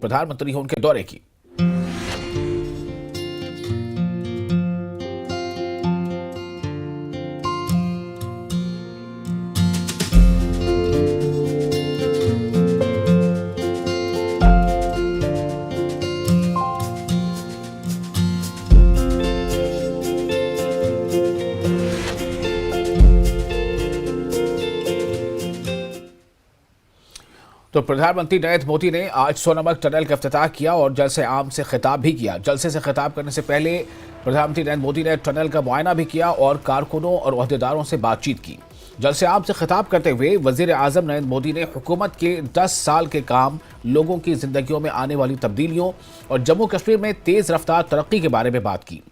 प्रधानमंत्री ने उनके दौरे की। तो प्रधानमंत्री नरेंद्र मोदी ने आज सोनमर्ग टनल का इफ्तिताह किया और जलसे आम से खिताब भी किया। जलसे से खिताब करने से पहले प्रधानमंत्री नरेंद्र मोदी ने टनल का मुआयना भी किया और कारकुनों और ओहदेदारों से बातचीत की। जलसे आम से खिताब करते हुए वजीर आजम नरेंद्र मोदी ने हुकूमत के 10 साल के काम, लोगों की जिंदगियों में आने वाली तब्दीलियों और जम्मू कश्मीर में तेज रफ्तार तरक्की के बारे में बात की।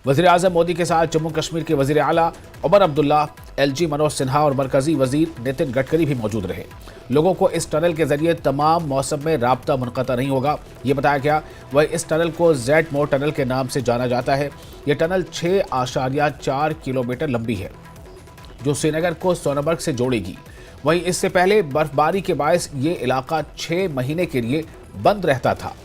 वज़ीर आज़म मोदी के साथ जम्मू कश्मीर के वज़ीर आला उमर अब्दुल्ला, एलजी मनोज सिन्हा और मरकजी वज़ीर नितिन गडकरी भी मौजूद रहे। लोगों को इस टनल के जरिए तमाम मौसम में राब्ता मुनक़ता नहीं होगा, ये बताया गया। वही इस टनल को जेड मोर टनल के नाम से जाना जाता है। ये टनल 6.4 किलोमीटर लंबी है, जो श्रीनगर को सोनमर्ग से जोड़ेगी। वहीं इससे पहले बर्फबारी के बायस ये इलाका 6 महीने के लिए बंद रहता था।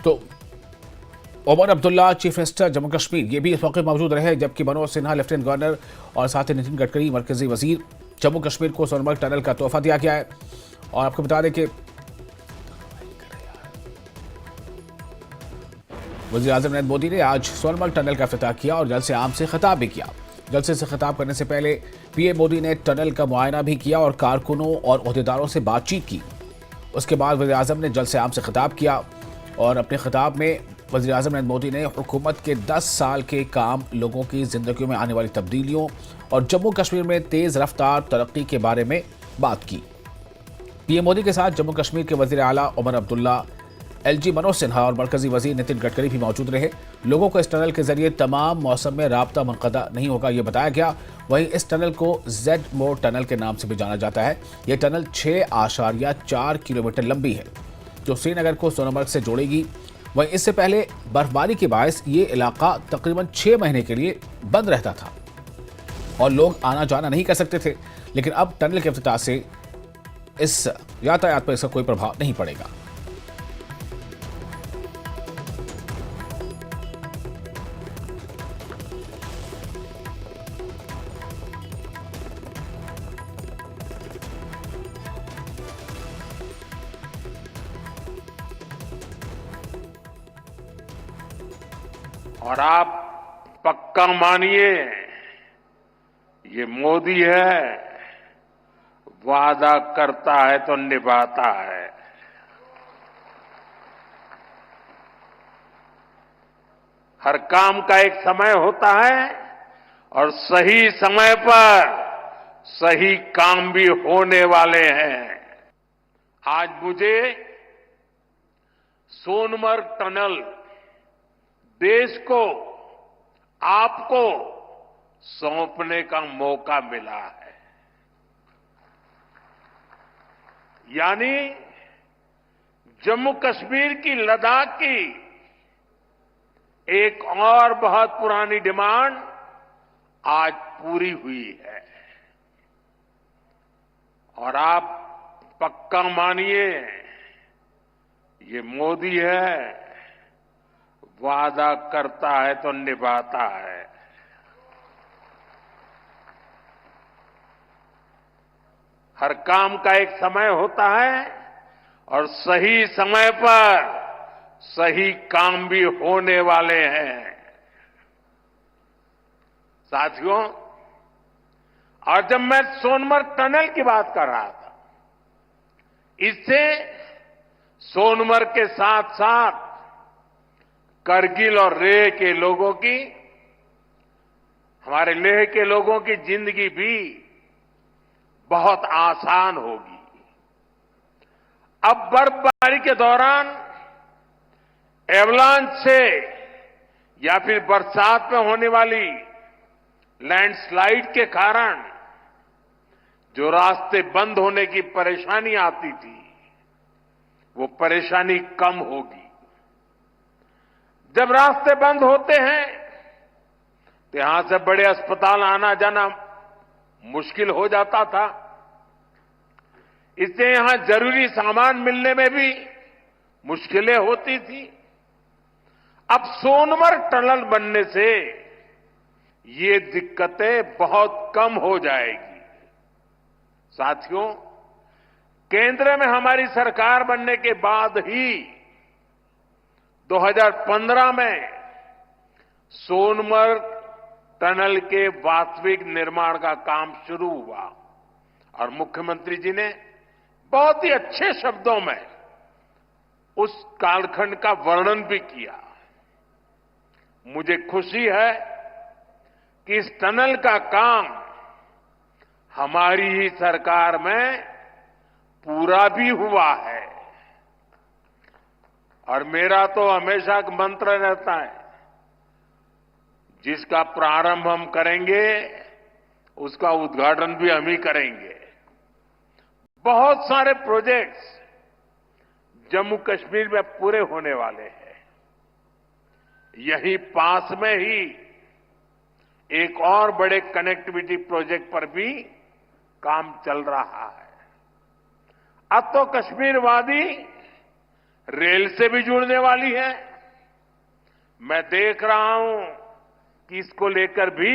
तो उमर अब्दुल्ला चीफ मिनिस्टर जम्मू कश्मीर ये भी इस मौके मौजूद रहे, जबकि मनोज सिन्हा लेफ्टिनेंट गवर्नर और साथ ही नितिन गडकरी मरकजी वजीर। जम्मू कश्मीर को सोनमर्ग टनल का तोहफा दिया गया है। और आपको बता दें कि वज़ीर आज़म नरेंद्र मोदी ने आज सोनमर्ग टनल का इफ्तिताह किया और जलसे आम से खिताब भी किया। जलसे से खिताब करने से पहले पीएम मोदी ने टनल का मुआयना भी किया और कारकुनों और ओहदेदारों से बातचीत की। उसके बाद वज़ीर आज़म ने जलसे आम से खिताब किया और अपने खिताब में वज़ीर आज़म नरेंद्र मोदी ने हुकूमत के 10 साल के काम, लोगों की ज़िंदगियों में आने वाली तब्दीलियों और जम्मू कश्मीर में तेज़ रफ्तार तरक्की के बारे में बात की। पीएम मोदी के साथ जम्मू कश्मीर के वज़ीर आला उमर अब्दुल्ला, एलजी मनोज सिन्हा और मरकजी वज़ीर नितिन गडकरी भी मौजूद रहे। लोगों को इस टनल के जरिए तमाम मौसम में राब्ता मुनक़ता नहीं होगा, ये बताया गया। वहीं इस टनल को जेड मोर टनल के नाम से भी जाना जाता है। यह टनल 6.4 किलोमीटर लंबी है, जो श्रीनगर को सोनमर्ग से जोड़ेगी। वहीं इससे पहले बर्फबारी के बायस ये इलाका तकरीबन 6 महीने के लिए बंद रहता था और लोग आना जाना नहीं कर सकते थे। लेकिन अब टनल के इफ्तिताह से इस यातायात पर इसका कोई प्रभाव नहीं पड़ेगा। और आप पक्का मानिए, ये मोदी है, वादा करता है तो निभाता है। हर काम का एक समय होता है और सही समय पर सही काम भी होने वाले हैं। आज मुझे सोनमर्ग टनल देश को, आपको सौंपने का मौका मिला है। यानी जम्मू कश्मीर की, लद्दाख की एक और बहुत पुरानी डिमांड आज पूरी हुई है। और आप पक्का मानिए, ये मोदी है, वादा करता है तो निभाता है। हर काम का एक समय होता है और सही समय पर सही काम भी होने वाले हैं। साथियों, और जब मैं सोनमर्ग टनल की बात कर रहा था, इससे सोनमर्ग के साथ साथ करगिल और लेह के लोगों की, हमारे लेह के लोगों की जिंदगी भी बहुत आसान होगी। अब बर्फबारी के दौरान एवलांच से या फिर बरसात में होने वाली लैंडस्लाइड के कारण जो रास्ते बंद होने की परेशानी आती थी, वो परेशानी कम होगी। जब रास्ते बंद होते हैं तो यहां से बड़े अस्पताल आना जाना मुश्किल हो जाता था। इससे यहां जरूरी सामान मिलने में भी मुश्किलें होती थी। अब सोनमर्ग टनल बनने से ये दिक्कतें बहुत कम हो जाएगी। साथियों, केंद्र में हमारी सरकार बनने के बाद ही 2015 में सोनमर्ग टनल के वास्तविक निर्माण का काम शुरू हुआ और मुख्यमंत्री जी ने बहुत ही अच्छे शब्दों में उस कालखंड का वर्णन भी किया। मुझे खुशी है कि इस टनल का काम हमारी ही सरकार में पूरा भी हुआ है। और मेरा तो हमेशा एक मंत्र रहता है, जिसका प्रारंभ हम करेंगे उसका उद्घाटन भी हम ही करेंगे। बहुत सारे प्रोजेक्ट्स जम्मू कश्मीर में पूरे होने वाले हैं। यहीं पास में ही एक और बड़े कनेक्टिविटी प्रोजेक्ट पर भी काम चल रहा है। अब तो कश्मीर वादी रेल से भी जुड़ने वाली है। मैं देख रहा हूं कि इसको लेकर भी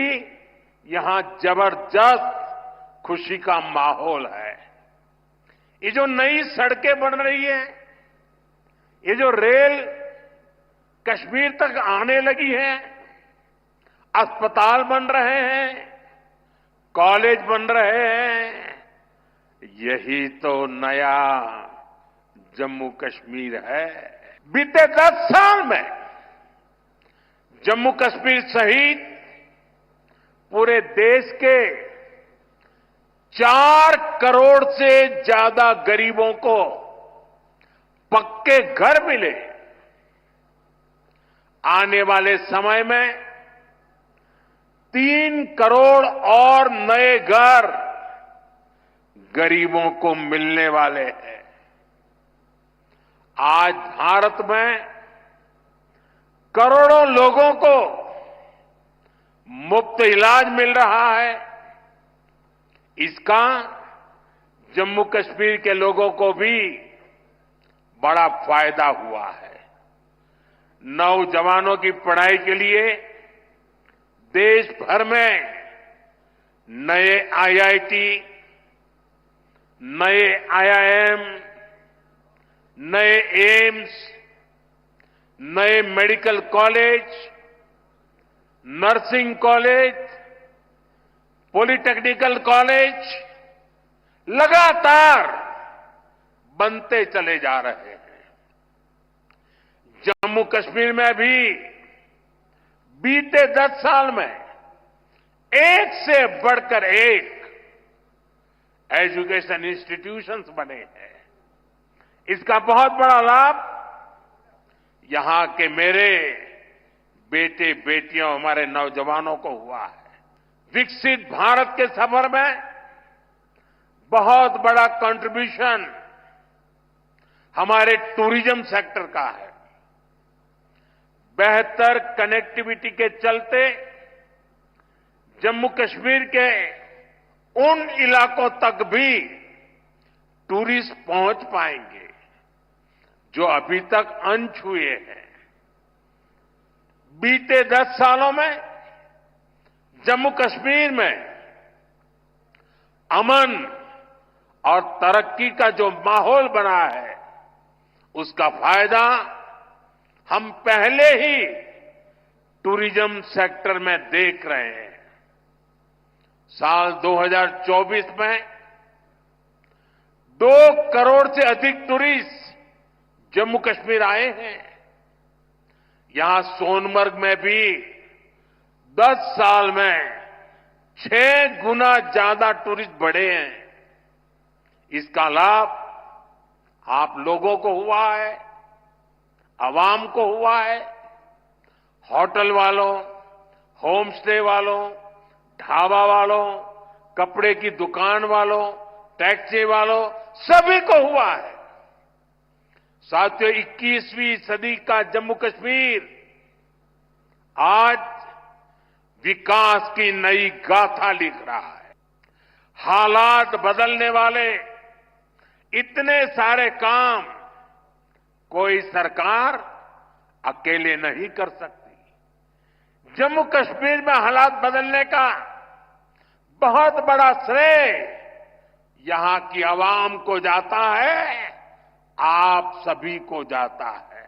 यहां जबरदस्त खुशी का माहौल है। ये जो नई सड़कें बन रही है, ये जो रेल कश्मीर तक आने लगी है, अस्पताल बन रहे हैं, कॉलेज बन रहे हैं, यही तो नया जम्मू कश्मीर है। बीते 10 साल में जम्मू कश्मीर सहित पूरे देश के 4 करोड़ से ज्यादा गरीबों को पक्के घर मिले। आने वाले समय में 3 करोड़ और नए घर गरीबों को मिलने वाले हैं। आज भारत में करोड़ों लोगों को मुफ्त इलाज मिल रहा है। इसका जम्मू कश्मीर के लोगों को भी बड़ा फायदा हुआ है। नौजवानों की पढ़ाई के लिए देश भर में नए आईआईटी, नए आईआईएम, नए एम्स, नए medical college, nursing college, polytechnical college लगातार बनते चले जा रहे हैं। जम्मू कश्मीर में भी बीते 10 साल में एक से बढ़कर एक एजुकेशन इंस्टीट्यूशंस बने हैं। इसका बहुत बड़ा लाभ यहां के मेरे बेटे बेटियों, हमारे नौजवानों को हुआ है। विकसित भारत के सफर में बहुत बड़ा कंट्रीब्यूशन हमारे टूरिज्म सेक्टर का है। बेहतर कनेक्टिविटी के चलते जम्मू कश्मीर के उन इलाकों तक भी टूरिस्ट पहुंच पाएंगे जो अभी तक अनछुए हैं। बीते 10 सालों में जम्मू कश्मीर में अमन और तरक्की का जो माहौल बना है, उसका फायदा हम पहले ही टूरिज्म सेक्टर में देख रहे हैं। साल 2024 में 2 करोड़ से अधिक टूरिस्ट जम्मू कश्मीर आए हैं। यहां सोनमर्ग में भी 10 साल में 6 गुना ज्यादा टूरिस्ट बढ़े हैं। इसका लाभ आप लोगों को हुआ है, आवाम को हुआ है, होटल वालों, होम स्टे वालों, ढाबा वालों, कपड़े की दुकान वालों, टैक्सी वालों, सभी को हुआ है। साथियों, 21वीं सदी का जम्मू कश्मीर आज विकास की नई गाथा लिख रहा है। हालात बदलने वाले इतने सारे काम कोई सरकार अकेले नहीं कर सकती। जम्मू कश्मीर में हालात बदलने का बहुत बड़ा श्रेय यहां की आवाम को जाता है, आप सभी को जाता है।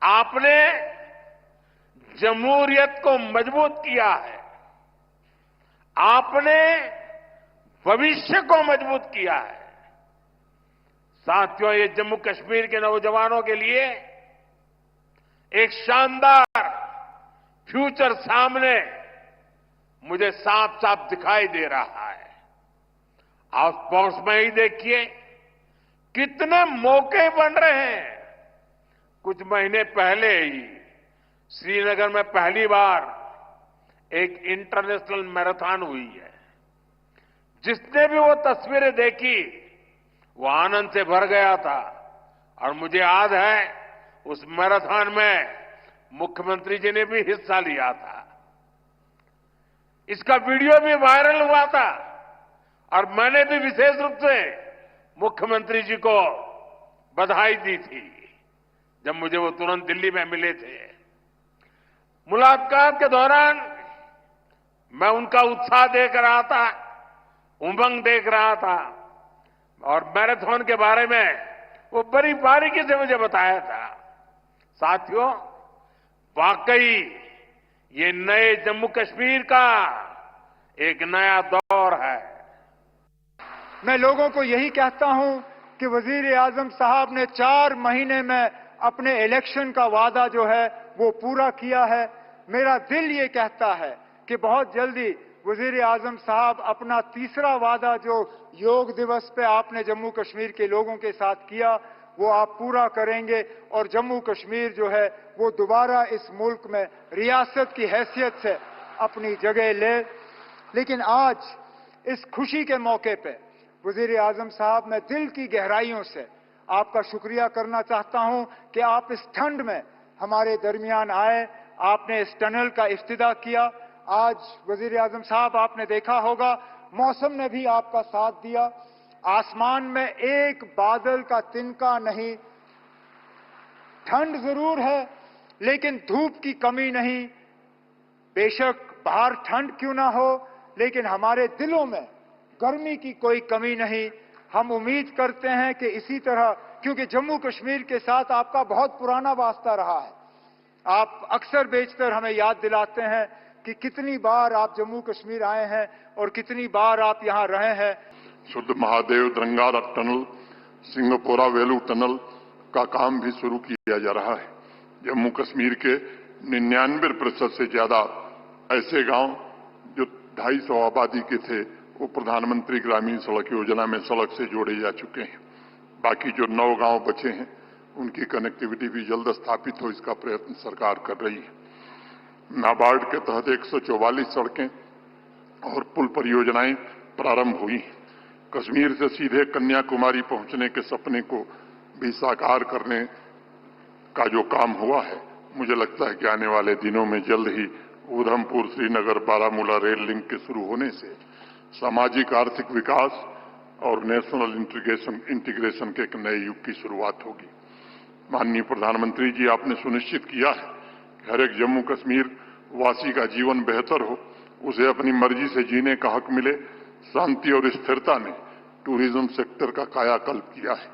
आपने जमहूरियत को मजबूत किया है, आपने भविष्य को मजबूत किया है। साथियों, ये जम्मू कश्मीर के नौजवानों के लिए एक शानदार फ्यूचर सामने मुझे साफ साफ दिखाई दे रहा है। आप स्पोर्ट्स में ही देखिए कितने मौके बन रहे हैं। कुछ महीने पहले ही श्रीनगर में पहली बार एक इंटरनेशनल मैराथन हुई है। जिसने भी वो तस्वीरें देखी वो आनंद से भर गया था। और मुझे याद है उस मैराथन में मुख्यमंत्री जी ने भी हिस्सा लिया था। इसका वीडियो भी वायरल हुआ था और मैंने भी विशेष रूप से मुख्यमंत्री जी को बधाई दी थी जब मुझे वो तुरंत दिल्ली में मिले थे। मुलाकात के दौरान मैं उनका उत्साह देख रहा था, उमंग देख रहा था और मैराथन के बारे में वो बड़ी बारीकी से मुझे बताया था। साथियों, वाकई ये नए जम्मू कश्मीर का एक नया दौर है। मैं लोगों को यही कहता हूं कि वजीर आजम साहब ने 4 महीने में अपने इलेक्शन का वादा जो है वो पूरा किया है। मेरा दिल ये कहता है कि बहुत जल्दी वजीर आजम साहब अपना तीसरा वादा जो योग दिवस पे आपने जम्मू कश्मीर के लोगों के साथ किया वो आप पूरा करेंगे और जम्मू कश्मीर जो है वो दोबारा इस मुल्क में रियासत की हैसियत से अपनी जगह ले। लेकिन आज इस खुशी के मौके पे वजीर आजम साहब, मैं दिल की गहराइयों से आपका शुक्रिया करना चाहता हूं कि आप इस ठंड में हमारे दरमियान आए, आपने इस टनल का इफ्तिदा किया। आज वजीर आजम साहब, आपने देखा होगा मौसम ने भी आपका साथ दिया। आसमान में एक बादल का तिनका नहीं। ठंड जरूर है लेकिन धूप की कमी नहीं। बेशक बाहर ठंड क्यों ना हो लेकिन हमारे दिलों में गर्मी की कोई कमी नहीं। हम उम्मीद करते हैं कि इसी तरह, क्योंकि जम्मू कश्मीर के साथ आपका बहुत पुराना वास्ता रहा है। आप अक्सर बेशतर हमें याद दिलाते हैं कि कितनी बार आप जम्मू कश्मीर आए हैं और कितनी बार आप यहां रहे हैं। शुद्ध महादेव द्रंगारा टनल, सिंगपोरा वेलू टनल का काम भी शुरू किया जा रहा है। जम्मू कश्मीर के 99% से ज्यादा ऐसे गांव जो 250 आबादी के थे वो प्रधानमंत्री ग्रामीण सड़क योजना में सड़क से जोड़े जा चुके हैं। बाकी जो 9 गांव बचे हैं उनकी कनेक्टिविटी भी जल्द स्थापित हो, इसका प्रयत्न सरकार कर रही है। नाबार्ड के तहत 144 सड़कें और पुल परियोजनाएं प्रारंभ हुई। कश्मीर से सीधे कन्याकुमारी पहुंचने के सपने को भी साकार करने का जो काम हुआ है, मुझे लगता है कि आने वाले दिनों में जल्द ही उधमपुर श्रीनगर बारामूला रेल लिंक के शुरू होने से सामाजिक आर्थिक विकास और नेशनल इंटीग्रेशन के एक नए युग की शुरुआत होगी। माननीय प्रधानमंत्री जी, आपने सुनिश्चित किया है कि हर एक जम्मू कश्मीर वासी का जीवन बेहतर हो, उसे अपनी मर्जी से जीने का हक मिले। शांति और स्थिरता ने टूरिज्म सेक्टर का कायाकल्प किया है।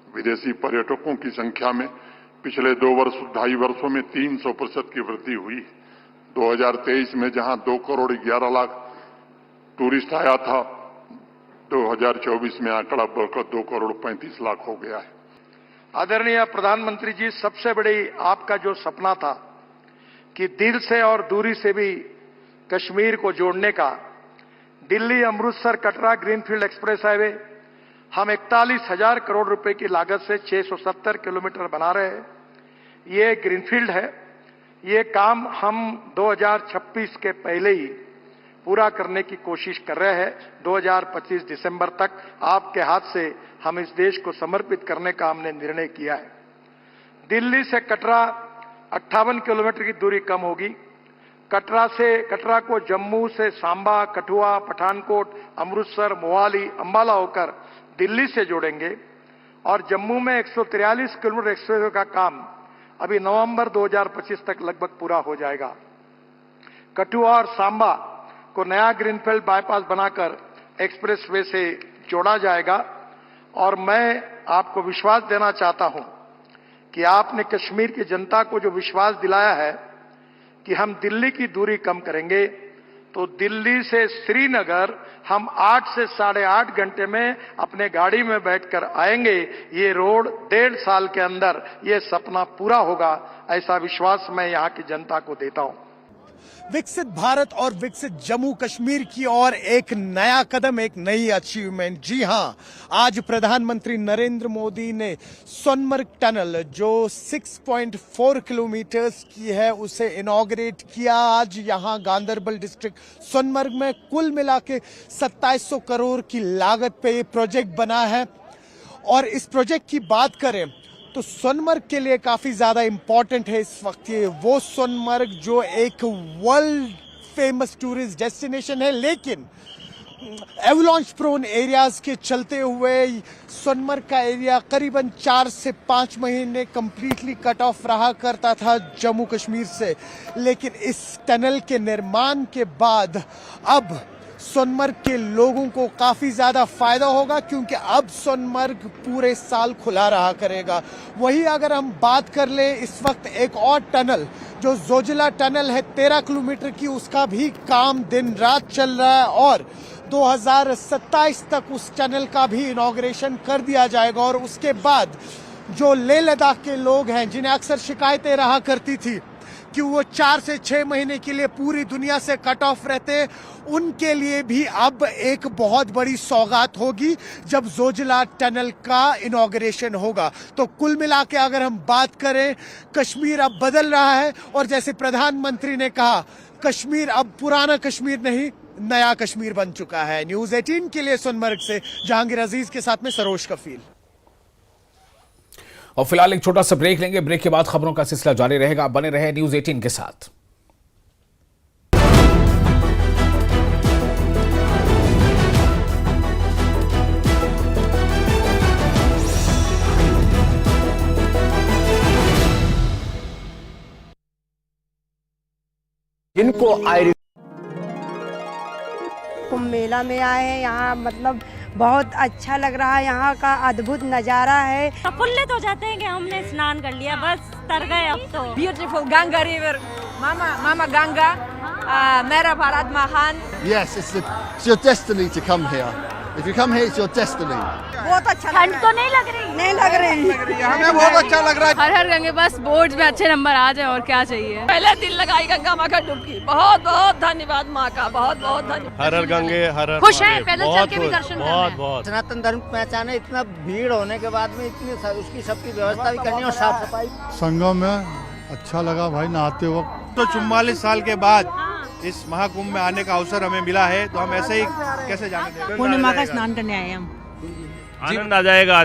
विदेशी पर्यटकों की संख्या में पिछले 2-2.5 वर्षों में 300% की वृद्धि हुई। 2023 में जहां 2 करोड़ 11 लाख टूरिस्ट आया था, 2024 में आंकड़ा बढ़कर 2 करोड़ 35 लाख हो गया है। आदरणीय प्रधानमंत्री जी, सबसे बड़ी आपका जो सपना था कि दिल से और दूरी से भी कश्मीर को जोड़ने का, Delhi Amritsar Katra greenfield express highway हम 41,000 करोड़ रुपए की लागत से 670 किलोमीटर बना रहे हैं। ये ग्रीनफील्ड है। ये काम हम 2026 के पहले ही पूरा करने की कोशिश कर रहे हैं। 2025 दिसंबर तक आपके हाथ से हम इस देश को समर्पित करने का हमने निर्णय किया है। दिल्ली से कटरा 58 किलोमीटर की दूरी कम होगी। कटरा को जम्मू से सांबा, कठुआ, पठानकोट, अमृतसर, मोहाली, अंबाला होकर दिल्ली से जोड़ेंगे और जम्मू में 143 किलोमीटर एक्सप्रेसवे का काम अभी नवंबर 2025 तक लगभग पूरा हो जाएगा। कठुआ और सांबा को नया ग्रीनफील्ड बाईपास बनाकर एक्सप्रेसवे से जोड़ा जाएगा और मैं आपको विश्वास देना चाहता हूं कि आपने कश्मीर की जनता को जो विश्वास दिलाया है कि हम दिल्ली की दूरी कम करेंगे, तो दिल्ली से श्रीनगर हम 8 से 8.5 घंटे में अपने गाड़ी में बैठकर आएंगे। ये रोड 1.5 साल के अंदर ये सपना पूरा होगा, ऐसा विश्वास मैं यहां की जनता को देता हूं। विकसित भारत और विकसित जम्मू कश्मीर की ओर एक नया कदम, एक नई अचीवमेंट। जी हां, आज प्रधानमंत्री नरेंद्र मोदी ने सोनमर्ग टनल जो 6.4 किलोमीटर्स की है उसे इनॉग्रेट किया। आज यहां गांदरबल डिस्ट्रिक्ट सोनमर्ग में कुल मिला के 2700 करोड़ की लागत पे ये प्रोजेक्ट बना है। और इस प्रोजेक्ट की बात करें तो सोनमर्ग के लिए काफी ज्यादा इंपॉर्टेंट है इस वक्त। ये वो सोनमर्ग जो एक वर्ल्ड फेमस टूरिस्ट डेस्टिनेशन है, लेकिन एवलांच प्रोन एरियाज के चलते हुए सोनमर्ग का एरिया करीबन 4 से 5 महीने कंप्लीटली कट ऑफ रहा करता था जम्मू कश्मीर से। लेकिन इस टनल के निर्माण के बाद अब सोनमर्ग के लोगों को काफी ज्यादा फायदा होगा, क्योंकि अब सोनमर्ग पूरे साल खुला रहा करेगा। वही अगर हम बात कर ले इस वक्त एक और टनल जो जोजिला टनल है 13 किलोमीटर की, उसका भी काम दिन रात चल रहा है और 2027 तक उस टनल का भी इनॉग्रेशन कर दिया जाएगा। और उसके बाद जो लेह लद्दाख के लोग हैं जिन्हें अक्सर शिकायतें रहा करती थी कि वो 4 से 6 महीने के लिए पूरी दुनिया से कट ऑफ रहते, उनके लिए भी अब एक बहुत बड़ी सौगात होगी जब जोजिला टनल का इनॉग्रेशन होगा। तो कुल मिला के अगर हम बात करें, कश्मीर अब बदल रहा है और जैसे प्रधानमंत्री ने कहा, कश्मीर अब पुराना कश्मीर नहीं, नया कश्मीर बन चुका है। न्यूज 18 के लिए सोनमर्ग से जहांगीर अजीज के साथ में सरोज कफील। और फिलहाल एक छोटा सा ब्रेक लेंगे। ब्रेक के बाद खबरों का सिलसिला जारी रहेगा। बने रहे न्यूज 18 के साथ। जिनको कुंभ मेला में आए हैं, यहाँ मतलब बहुत अच्छा लग रहा है। यहाँ का अद्भुत नज़ारा है। प्रफुल्लित हो जाते हैं कि हमने स्नान कर लिया, बस तर गए अब तो। ब्यूटीफुल गंगा रिवर, मामा गंगा, मेरा भारत महान। Yes, it's your destiny to come here. If you come here, it's your destiny. बहुत अच्छा। ठंड तो नहीं लग रही? नहीं लग रही, हमें बहुत अच्छा लग रहा है। हर हर गंगे, बस बोर्ड में अच्छे नंबर आ जाए और क्या चाहिए। पहले दिल लगाई गंगा माँ का डुबकी। बहुत बहुत धन्यवाद माँ का, बहुत बहुत धन्यवाद। हर हर गंगे हर खुश हैं, पैदल चल के भी दर्शन बहुत बहुत। सनातन धर्म की पहचान है। इतना भीड़ होने के बाद में इतनी उसकी सबकी व्यवस्था भी करनी और साफ सफाई। संगम में अच्छा लगा भाई नहाते वक्त। तो 44 साल के बाद इस महाकुंभ में आने का अवसर हमें मिला है, तो हम ऐसे ही कैसे जाने दें। पूर्णिमा का स्नान करने आए हम। आनंद आ जाएगा।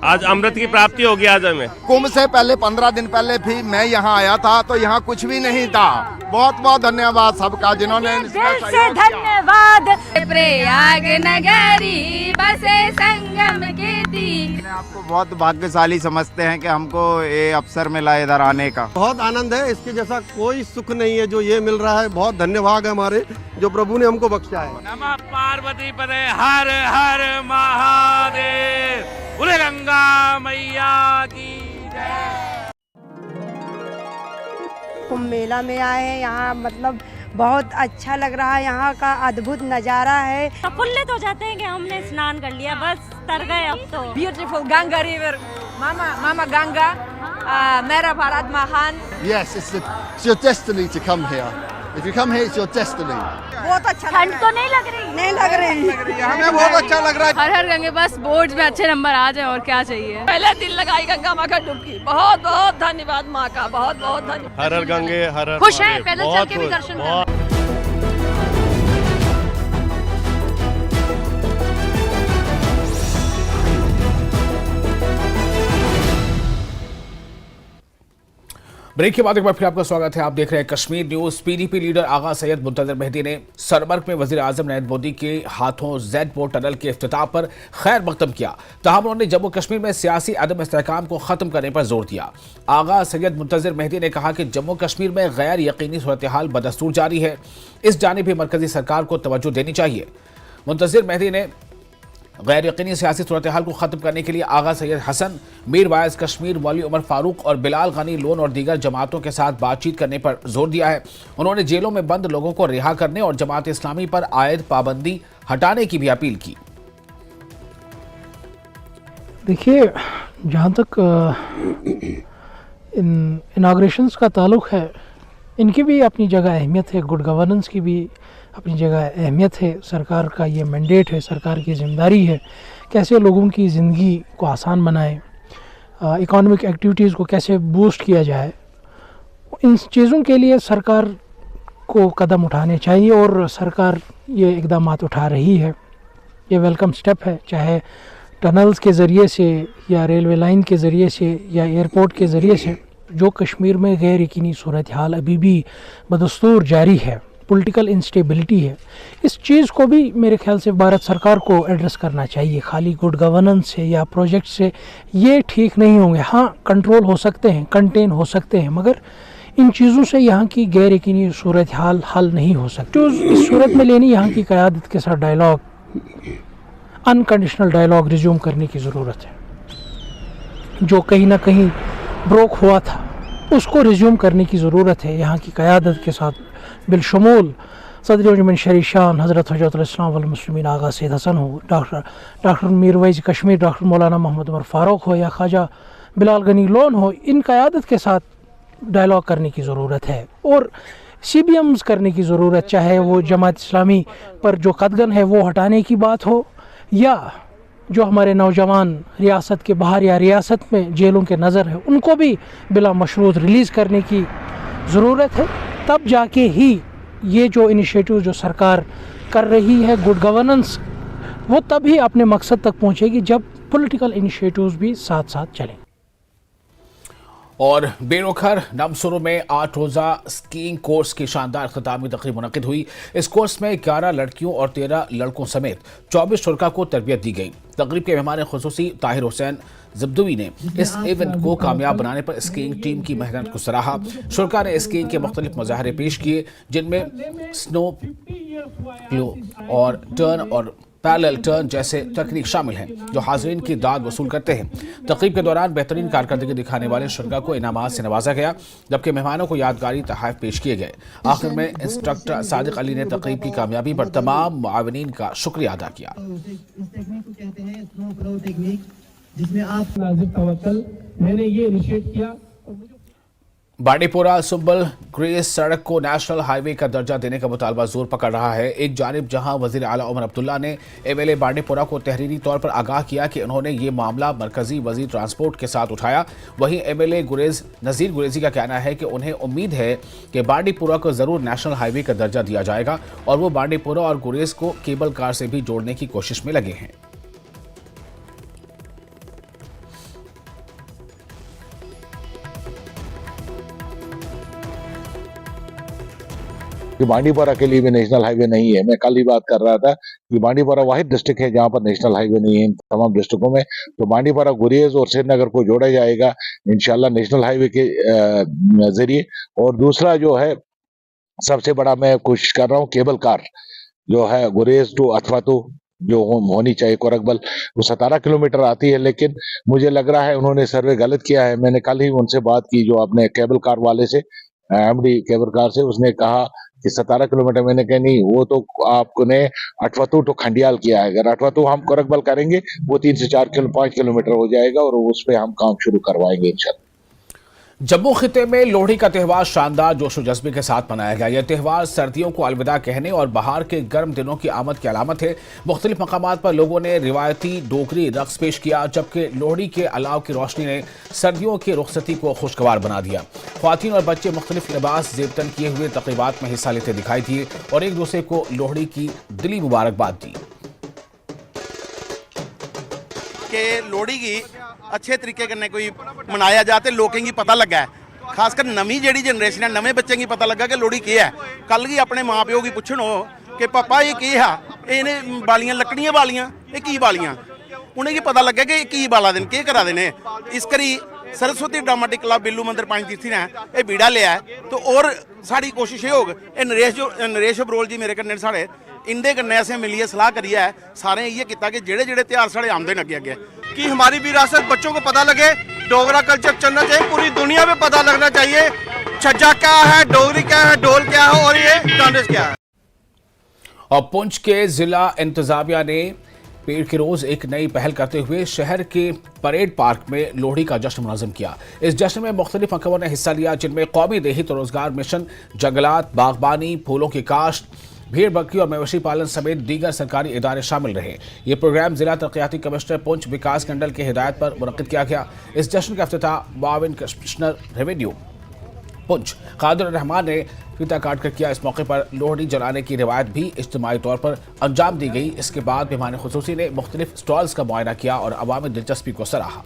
आज अमृत की प्राप्ति होगी आज हमें। कुंभ से पहले 15 दिन पहले भी मैं यहाँ आया था, तो यहाँ कुछ भी नहीं था। बहुत बहुत धन्यवाद सबका जिन्होंने दिल से धन्यवाद। प्रयाग नगरी बसे संगम के तीर। आपको बहुत भाग्यशाली समझते हैं कि हमको ये अवसर मिला इधर आने का। बहुत आनंद है, इसके जैसा कोई सुख नहीं है जो ये मिल रहा है। बहुत धन्यवाद है हमारे जो प्रभु ने हमको बख्शा है। नमः पार्वती पते हर हर महादेव। बोले गंगा मैया की जय। कुंभ मेला में आए हैं, यहाँ मतलब बहुत अच्छा लग रहा है। यहाँ का अद्भुत नज़ारा है। प्रफुल्लित हो जाते हैं कि हमने स्नान कर लिया, बस तर गए अब तो। ब्यूटीफुल गंगा रिवर, मामा गंगा, मेरा भारत महान। Yes, it's your destiny to come here. If you come here, it's your destiny. बहुत अच्छा ठंड तो नहीं लग रही? नहीं लग रही। हमें बहुत अच्छा लग रहा है। हर हर गंगे, बस बोर्ड्स में अच्छे नंबर आ जाए और क्या चाहिए। पहले दिन लगाई गंगा माँ का डुबकी, बहुत बहुत धन्यवाद माँ का, बहुत बहुत धन्यवाद। हर हर गंगे हर हर खुश हैं, पैदल चल के भी दर्शन कर। ब्रेक के बाद एक बार फिर आपका स्वागत है। आप देख रहे हैं कश्मीर न्यूज। पीडीपी लीडर आगा सैयद मुंतजर मेहदी ने सोनमर्ग में वजीर आजम नरेंद्र मोदी के हाथों जेड पोर्ट टनल के इफ्तिताह पर खैर मकदम किया। ताहम उन्होंने जम्मू कश्मीर में सियासी अदम इस्तेहकाम को खत्म करने पर जोर दिया। आगा सैयद मुंतजर मेहदी ने कहा कि जम्मू कश्मीर में गैर यकीनी सूरत हाल बदस्तूर जारी है, इस जानिब भी मरकजी सरकार को तवज्जो देनी चाहिए। मुंतजर मेहदी ने गैर यकीनी सियासी सूरत हाल को खत्म करने के लिए आगा सैयद हसन, मीर वाइज कश्मीर, मौलवी उमर फारूक और बिलाल गनी लोन और दीगर जमातों के साथ बातचीत करने पर जोर दिया है। उन्होंने जेलों में बंद लोगों को रिहा करने और जमात इस्लामी पर आयद पाबंदी हटाने की भी अपील की। देखिए, जहाँ तक इनाग्रेशंस का ताल्लुक है, इनकी भी अपनी जगह अहमियत है, गुड गवर्नेंस की भी अपनी जगह अहमियत है। सरकार का ये मैंडेट है, सरकार की जिम्मेदारी है कैसे लोगों की ज़िंदगी को आसान बनाए, इकोनॉमिक एक्टिविटीज़ को कैसे बूस्ट किया जाए। इन चीज़ों के लिए सरकार को कदम उठाने चाहिए और सरकार ये इक़दाम उठा रही है। ये वेलकम स्टेप है, चाहे टनल्स के ज़रिए से या रेलवे लाइन के ज़रिए से या एयरपोर्ट के ज़रिए से। जो कश्मीर में गैर यकीनी सूरत हाल अभी भी बदस्तूर जारी है, पॉलिटिकल इंस्टेबिलिटी है, इस चीज़ को भी मेरे ख्याल से भारत सरकार को एड्रेस करना चाहिए। खाली गुड गवर्नेंस से या प्रोजेक्ट से ये ठीक नहीं होंगे। हाँ, कंट्रोल हो सकते हैं, कंटेन हो सकते हैं, मगर इन चीज़ों से यहाँ की गैर यकीनी सूरत हाल हल नहीं हो सकती। तो इस सूरत में लेनी यहाँ की क़यादत के साथ डायलॉग, अनकंडीशनल डायलॉग रिज्यूम करने की ज़रूरत है। जो कहीं ना कहीं ब्रोक हुआ था उसको रिज्यूम करने की ज़रूरत है यहाँ की क़यादत के साथ, बिलशमूल सदर अंजुमन शरीशान हज़रत हजरतुल इस्लाम वल मुस्लिमीन आगा सैयद हसन हो, doctor Mir wise Kashmir, doctor मौलाना मोहम्मद उमर फारूक हो या ख्वाजा बिलाल गनी लोन हो, इन क़यादत के साथ डायलॉग करने की ज़रूरत है और CBMs करने की ज़रूरत, चाहे वो जमात इस्लामी पर जो कदगन है वो हटाने की बात हो या जो हमारे नौजवान रियासत के बाहर या रियासत में जेलों के नज़र है उनको भी बिला मशरूत रिलीज़ करने की ज़रूरत है। तब जाके ही ये जो इनिशिएटिव जो सरकार कर रही है गुड गवर्नेंस, वो तभी अपने मकसद तक पहुंचेगी जब पॉलिटिकल इनिशिएटिव्स भी साथ साथ चलें। और बेरोखर नमसुरु में 8 रोज़ा स्कीइंग कोर्स की शानदार ख़ितामी तकरीब मुनक़िद हुई। इस कोर्स में 11 लड़कियों और 13 लड़कों समेत 24 शुरका को तरबियत दी गई। तकरीब के मेहमान खुसूसी ताहिर हुसैन ज़ब्दुवी ने इस इवेंट को कामयाब बनाने पर स्कीइंग टीम की मेहनत को सराहा। शुरका ने स्कीइंग के मुख्तलिफ मुजाहरे पेश किए, जिनमें स्नो प्लो और टर्न और पैरेलल टर्न जैसे तकनीक शामिल हैं, जो हाज़रीन की दाद वसूल करते हैं। तकरीब के दौरान बेहतरीन कारकर्दगी दिखाने वाले शुरका को इनामात से नवाजा गया, जबकि मेहमानों को यादगारी तोहफ़े पेश किए गए। आखिर में इंस्ट्रक्टर सादिक अली ने तकरीब की कामयाबी पर तमाम मुआविनीन का शुक्रिया अदा किया। जिसमें आप मैंने ये इनिशिएट किया। बांडीपोरा सुंबल ग्रेस सड़क को नेशनल हाईवे का दर्जा देने का मुतालबा जोर पकड़ रहा है। एक जानिब जहां वजीर आला उमर अब्दुल्ला ने MLA बांडीपोरा को तहरीरी तौर पर आगाह किया कि उन्होंने ये मामला मरकजी वजीर ट्रांसपोर्ट के साथ उठाया, वहीं MLA गुरेज नज़ीर गुरेजी का कहना है कि उन्हें उम्मीद है कि बांडीपोरा को ज़रूर नेशनल हाईवे का दर्जा दिया जाएगा और वो बांडीपोरा और गुरेज को केबल कार से भी जोड़ने की कोशिश में लगे हैं। कि बांडीपोरा के लिए भी नेशनल हाईवे नहीं है। मैं कल ही बात कर रहा था कि बांडीपोरा वाहिद डिस्ट्रिक्ट है जहां पर नेशनल हाईवे नहीं है तमाम डिस्ट्रिक्टों में। तो बांडीपोरा, गुरेज और श्रीनगर को जोड़ा जाएगा इंशाल्लाह नेशनल हाईवे के जरिए। और दूसरा जो है सबसे बड़ा मैं कोशिश कर रहा हूँ, केबल कार जो है गुरेज टू अथवातू जो होनी चाहिए कोरकबल, वो 17 किलोमीटर आती है, लेकिन मुझे लग रहा है उन्होंने सर्वे गलत किया है। मैंने कल ही उनसे बात की जो आपने केबल कार वाले से, MD केबल कार से, उसने कहा कि 17 किलोमीटर। मैंने कहा नहीं, वो तो आपने अठवतू टू खंडियाल किया है। अगर अठवतू हम कोरकबल करेंगे वो 3 से 5 किलोमीटर हो जाएगा और उस पर हम काम शुरू करवाएंगे इंशाल्लाह। जम्मू खिते में लोहड़ी का त्यौहार शानदार जोशो जज्बे के साथ मनाया गया। यह त्यौहार सर्दियों को अलविदा कहने और बहार के गर्म दिनों की आमद की अलामत है। मुख्तलिफ मकामात पर लोगों ने रिवायती डोगरी रक्स पेश किया, जबकि लोहड़ी के अलाव की रोशनी ने सर्दियों की रुखसती को खुशगवार बना दिया। ख्वातीन और बच्चे मुख्तलिफ लिबास जेबतन किए हुए तकरीबात में हिस्सा लेते दिखाई दिए और एक दूसरे को लोहड़ी की दिली मुबारकबाद दी। लोहड़ी की अच्छे तरीके कन्नै कोई मनाया जाते लोकें गी पता लगा है, खासकर नवी जेहड़ी जनरेशन है, नवे बच्चे की पता लगा कि लोहड़ी केह् है। कल गी अपने माँ प्यो की पुछन कि पापा ये केह् है, इन्हें बालियां लकड़ियां बालियां ये की बालियां, उन्हेंगी पता लगा कि की बाला दिन केह् करा दे ने। इस करी सरस्वती ड्रामेटिक क्लब बिल्लू मंदिर पंज तीर्थी ने यह बीड़ा लिया है। तो और साड़ी कोशिश ये होग, नरेश बरोल जी मेरे कन्नै साढ़े इंदे कन्नै असें मिलिए सलाह करिए सारे ये किया कि जेड़े जेड़े त्यौहार साढ़े आमदे न अगे कि हमारी विरासत बच्चों को पता लगे, डोगरा कल्चर चलना चाहिए, पूरी दुनिया में पता लगना चाहिए छज्जा क्या है, डोगरी क्या है, ढोल क्या है और ये डांडिस क्या है। और पुंछ के जिला इंतजामिया ने पेड़ के रोज एक नई पहल करते हुए शहर के परेड पार्क में लोहड़ी का जश्न मुनज़्ज़म किया। इस जश्न में मुख्तलिफ महकमों ने हिस्सा लिया, जिनमें कौमी देही तो रोजगार मिशन, जंगलात, बागबानी, फूलों की काश्त, भेड़ बकरी और मवेशी पालन समेत दीगर सरकारी इदारे शामिल रहे। ये प्रोग्राम जिला तरक्याती कमिश्नर पुंछ विकास कंडल की हिदायत पर मुनक्किद किया गया। इस जश्न का इफ्तिताह मुआविन कमिश्नर रेवेन्यू पुंछ कादिर रहमान ने फीता काट कर किया। इस मौके पर लोहड़ी जलाने की रिवायत भी इज्तिमाई तौर पर अंजाम दी गई। इसके बाद मेहमान खुसूसी ने मुख्तलिफ स्टॉल्स का मुआयना किया और अवामी दिलचस्पी को सराहा।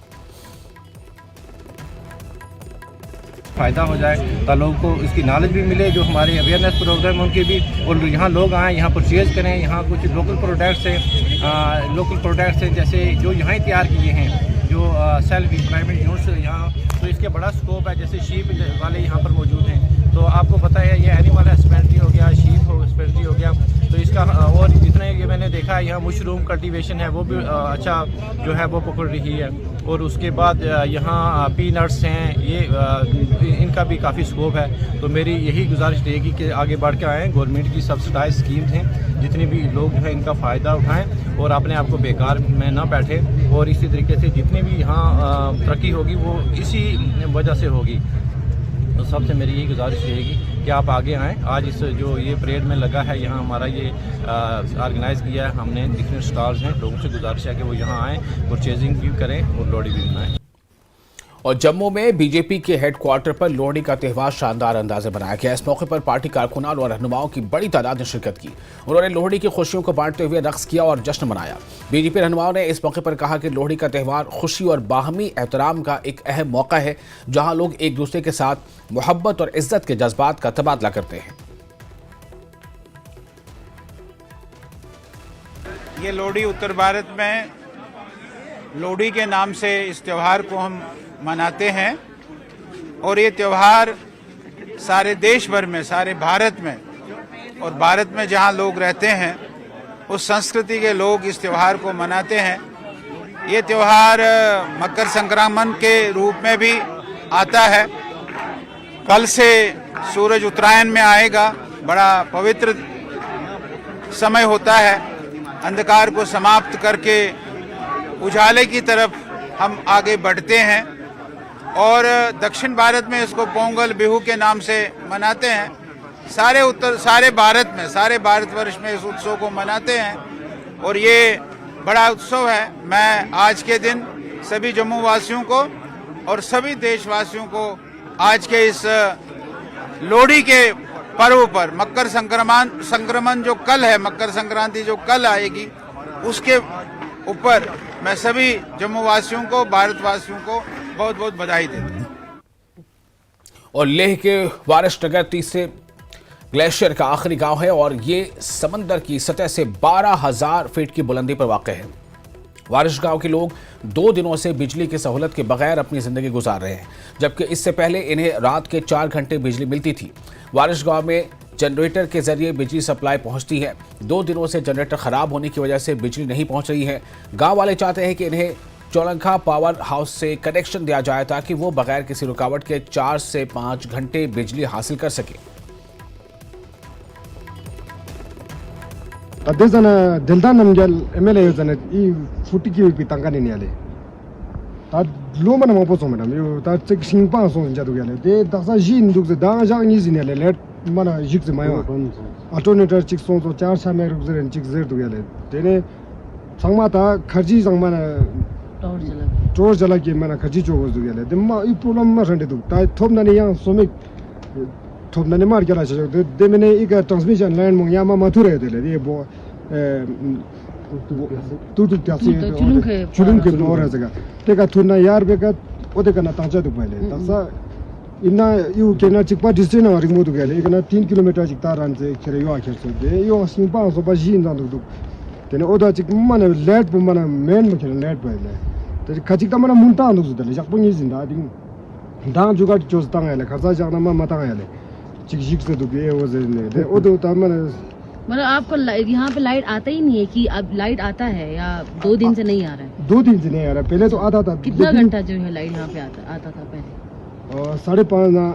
फ़ायदा हो जाए तो लोगों को इसकी नॉलेज भी मिले, जो हमारे अवेयरनेस प्रोग्राम उनके भी, और यहाँ लोग आएँ, यहाँ परचेज़ करें। यहाँ कुछ लोकल प्रोडक्ट्स हैं जैसे जो यहाँ तैयार किए हैं, जो सेल्फ एम्प्लॉयमेंट यूनिट्स यहाँ, तो इसके बड़ा स्कोप है। जैसे शीप वाले यहाँ पर मौजूद हैं, तो आपको पता है ये एनिमल हस्बेंड्री हो गया, शीप हस्बेंड्री हो गया, तो इसका और जितने ये मैंने देखा है यहाँ मशरूम कल्टीवेशन है वो भी अच्छा जो है वो पकड़ रही है। और उसके बाद यहाँ पीनट्स हैं, ये इनका भी काफ़ी स्कोप है। तो मेरी यही गुजारिश रहेगी कि आगे बढ़ के आएँ, गवर्नमेंट की सब्सिडाइज स्कीम्स हैं, जितने भी लोग जो है इनका फ़ायदा उठाएं और अपने आप को बेकार में ना बैठे। और इसी तरीके से जितनी भी यहाँ तरक्की होगी वो इसी वजह से होगी। तो सबसे मेरी यही गुजारिश रहेगी कि आप आगे आएँ। आज इस जो ये परेड में लगा है, यहाँ हमारा ये ऑर्गेनाइज़ किया है हमने, डिफरेंट स्टॉल्स हैं, लोगों से गुजारिश है कि वो यहाँ आएँ, परचेजिंग भी करें और लोहड़ी भी मनाएं। और जम्मू में बीजेपी के हेडक्वार्टर पर लोहड़ी का त्यौहार शानदार अंदाज में मनाया गया। इस मौके पर पार्टी कारकुनान और रहनुमाओं की बड़ी तादाद ने शिरकत की। उन्होंने लोहड़ी की खुशियों को बांटते हुए रक्स किया और जश्न मनाया। बीजेपी रहनुमाओं ने इस मौके पर कहा कि लोहड़ी का त्यौहार खुशी और बाहमी एहतराम का एक अहम मौका है, जहां लोग एक दूसरे के साथ मोहब्बत और इज्जत के जज्बात का तबादला करते हैं। ये लोहड़ी उत्तर भारत में लोहड़ी के नाम से इस त्यौहार को हम मनाते हैं और ये त्यौहार सारे देश भर में, सारे भारत में और भारत में जहाँ लोग रहते हैं उस संस्कृति के लोग इस त्यौहार को मनाते हैं। ये त्यौहार मकर संक्रांति के रूप में भी आता है। कल से सूरज उत्तरायण में आएगा, बड़ा पवित्र समय होता है। अंधकार को समाप्त करके उजाले की तरफ हम आगे बढ़ते हैं और दक्षिण भारत में इसको पोंगल बिहू के नाम से मनाते हैं। सारे भारत में, सारे भारतवर्ष में इस उत्सव को मनाते हैं और ये बड़ा उत्सव है। मैं आज के दिन सभी जम्मू वासियों को और सभी देशवासियों को आज के इस लोहड़ी के पर्व पर, मकर संक्रमण जो कल है, मकर संक्रांति जो कल आएगी, उसके ऊपर मैं सभी जम्मू वासियों को, भारतवासियों को बहुत बहुत बधाई देता हूं। और लेह के वारिश नगर तीसरे ग्लेशियर का आखिरी गांव है और ये समंदर की सतह से 12,000 फीट की बुलंदी पर वाक़ है। वारिश गांव के लोग 2 दिनों से बिजली की सहूलत के बगैर अपनी जिंदगी गुजार रहे हैं, जबकि इससे पहले इन्हें रात के 4 घंटे बिजली मिलती थी। वारिश गांव में जनरेटर के जरिए बिजली सप्लाई पहुंचती है। 2 दिनों से जनरेटर खराब होने की वजह से बिजली नहीं पहुंच रही है। गांव वाले चाहते हैं कि इन्हें चौलंखा पावर हाउस से कनेक्शन दिया जाए ताकि वो बगैर किसी रुकावट के 4 से 5 घंटे बिजली हासिल कर सके। ಅದೇ ಜನ ದಿಲ್ದಾನ್ ನಮ್ಗೆ ಎಮ್ ಎಲ್ ಎ ಯೋಜನೆ ಈ ಫುಟಿಗೆ ಪಿತಂಗ ನೆನೆಯಲೆ 다 로만 못 보소 madam 요 다 직신 방송 이제 도게래 데 다사 진 독스 당장 니지네래 레 mana jik mayo alternator 직송 또 짜샤메 루즈는 직저 도게래 데네 상마다 가지 상마나 जोर जला के मैंने खजी चोगो जो गया ले मा ई प्रॉब्लम मा रंडे दु ता थोम नने yang सोमिक थोम नने मार गला छ दे मैंने एक ट्रांसमिशन लाइन मो यामा मथुरे दे ले ये बो तू त्यासी चुलुम के और जगह तेका थुना यार बेका ओदे कना तांचा दु पहले तसा इना यू केना चिकपा डिस्टेंस ना रिमो दु गया ले एकना 3 किलोमीटर चिकता रन से खेरे यो आखिर से दे यो सिंपा सो बा जिन दु तेने ओदा चिक माने लेट प माने मेन म खेले लेट पहले 그 가직다 마나 문다 안 놓으더래. 작품이 진다. 딩. 당 주가 조스당해래. 가자 장나마 마당해래. 직직도 비에 오제네. 오도 다만 मतलब आपको यहाँ पे लाइट आता ही नहीं है कि अब लाइट आता है या 2 दिन से नहीं आ रहा है? 2 दिन से नहीं आ रहा, पहले तो आता था। कितना घंटा जो है लाइट यहाँ पे आता था पहले? 5:30 ना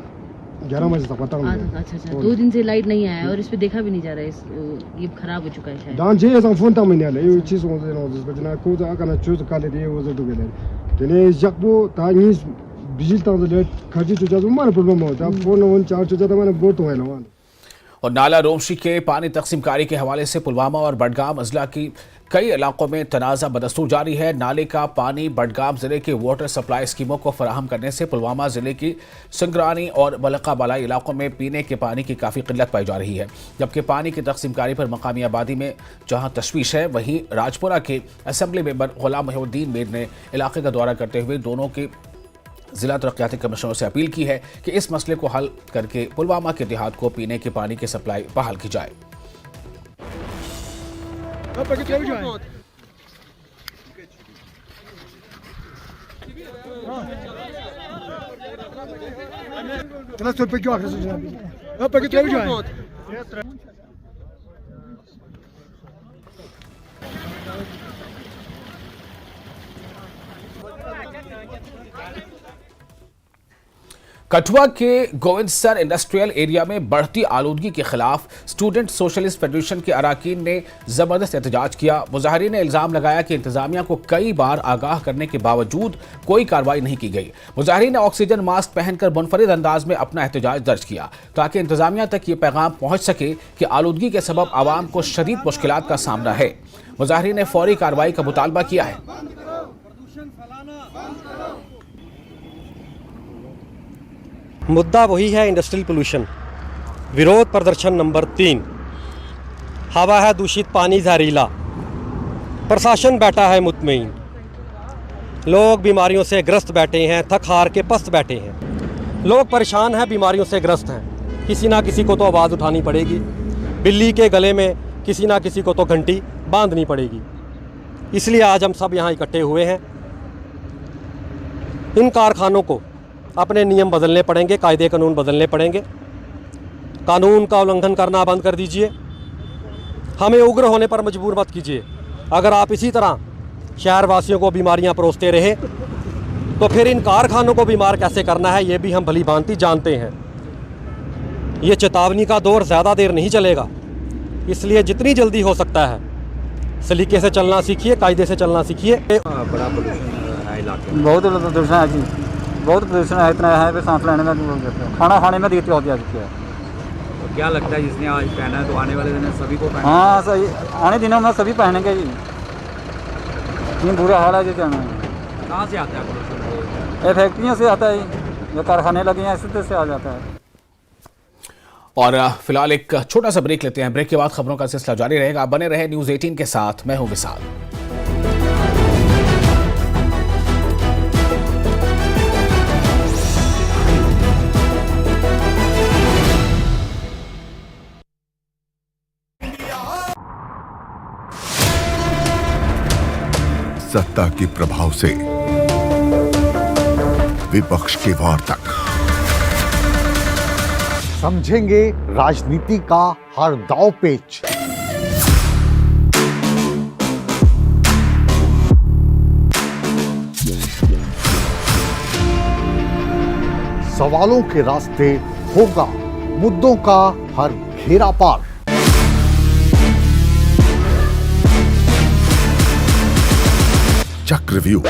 11 बजे तक आता था। अच्छा 2 दिन से लाइट नहीं आया और इस पे देखा भी नहीं जा रहा है, ये खराब हो चुका है शायद। दान जे ऐसा फोन तक नहीं आया, ये चीज हो जाए ना जिस बजना को जा करना चूज कर ले वो जो गले तेने जब वो तानी बिजली तक लेट खर्ची चुजा तो मार प्रॉब्लम होता फोन वन चार्ज चुजा तो मैंने बहुत हो ना। और नाला रोमशी के पानी तकसीमकारी के हवाले से पुलवामा और बडगाम अजला की कई इलाकों में तनाज़ा बदस्तूर जारी है। नाले का पानी बडगाम जिले के वाटर सप्लाई स्कीमों को फराहम करने से पुलवामा जिले की संग्रानी और बलकाबालाई इलाकों में पीने के पानी की काफ़ी किल्लत पाई जा रही है, जबकि पानी की तकसीमकारी पर मकामी आबादी में जहां तशवीश है, वहीं राजपुरा के असेंबली मेंबर गुलाम मोहिउद्दीन मीर ने इलाके का दौरा करते हुए दोनों के जिला तरक्याती कमिश्नरों से अपील की है कि इस मसले को हल करके पुलवामा के देहात को पीने के पानी की सप्लाई बहाल की जाए। कठुआ के गोविंदसर इंडस्ट्रियल एरिया में बढ़ती आलूदगी के खिलाफ स्टूडेंट सोशलिस्ट फेडरेशन के अराकीन ने जबरदस्त एहतजाज किया। मुजाहिरीन ने इल्जाम लगाया कि इंतजामिया को कई बार आगाह करने के बावजूद कोई कार्रवाई नहीं की गई। मुजाहिरीन ने ऑक्सीजन मास्क पहनकर मुनफरिद अंदाज में अपना एहतजाज दर्ज किया ताकि इंतजामिया तक ये पैगाम पहुंच सके कि आलूदगी के सबब आवाम को शदीद मुश्किलात का सामना है। मुजाहिरीन ने फौरी कार्रवाई का मुतालबा किया है। मुद्दा वही है, इंडस्ट्रियल पोल्यूशन। विरोध प्रदर्शन नंबर 3। हवा है दूषित, पानी जहरीला, प्रशासन बैठा है मुतमईन, लोग बीमारियों से ग्रस्त बैठे हैं, थक हार के पस्त बैठे हैं। लोग परेशान हैं, बीमारियों से ग्रस्त हैं। किसी ना किसी को तो आवाज़ उठानी पड़ेगी। बिल्ली के गले में किसी ना किसी को तो घंटी बांधनी पड़ेगी। इसलिए आज हम सब यहाँ इकट्ठे हुए हैं। इन कारखानों को अपने नियम बदलने पड़ेंगे, कायदे कानून बदलने पड़ेंगे। कानून का उल्लंघन करना बंद कर दीजिए, हमें उग्र होने पर मजबूर मत कीजिए। अगर आप इसी तरह शहरवासियों को बीमारियां परोसते रहे तो फिर इन कारखानों को बीमार कैसे करना है ये भी हम भली भांति जानते हैं। ये चेतावनी का दौर ज़्यादा देर नहीं चलेगा, इसलिए जितनी जल्दी हो सकता है सलीके से चलना सीखिए, कायदे से चलना सीखिए। बड़ा प्रदूषण है इलाके में, बहुत प्रदूषण है जी, बहुत प्रदूषण है। इतना है कि सांस लेने में, खाना खाने में दिक्कत होती है। तो क्या लगता है जिसने आज पहना है तो आने वाले दिनों सभी को पहना? हाँ सही, आने दिनों में सभी पहनेंगे जी। इतनी बुरा हाल है जी। क्या कहाँ से आता है प्रदूषण? ये फैक्ट्रियों से आता है, जो कारखाने लगे हैं इससे से आ जाता है। और फिलहाल एक छोटा सा ब्रेक लेते हैं। ब्रेक के बाद खबरों का सिलसिला जारी रहेगा। आप बने रहे न्यूज़ 18 के साथ। मैं हूं विशाल। सत्ता के प्रभाव से विपक्ष के वार तक समझेंगे राजनीति का हर दांव पेच। सवालों के रास्ते होगा मुद्दों का हर घेरा पार। चक्रव्यूह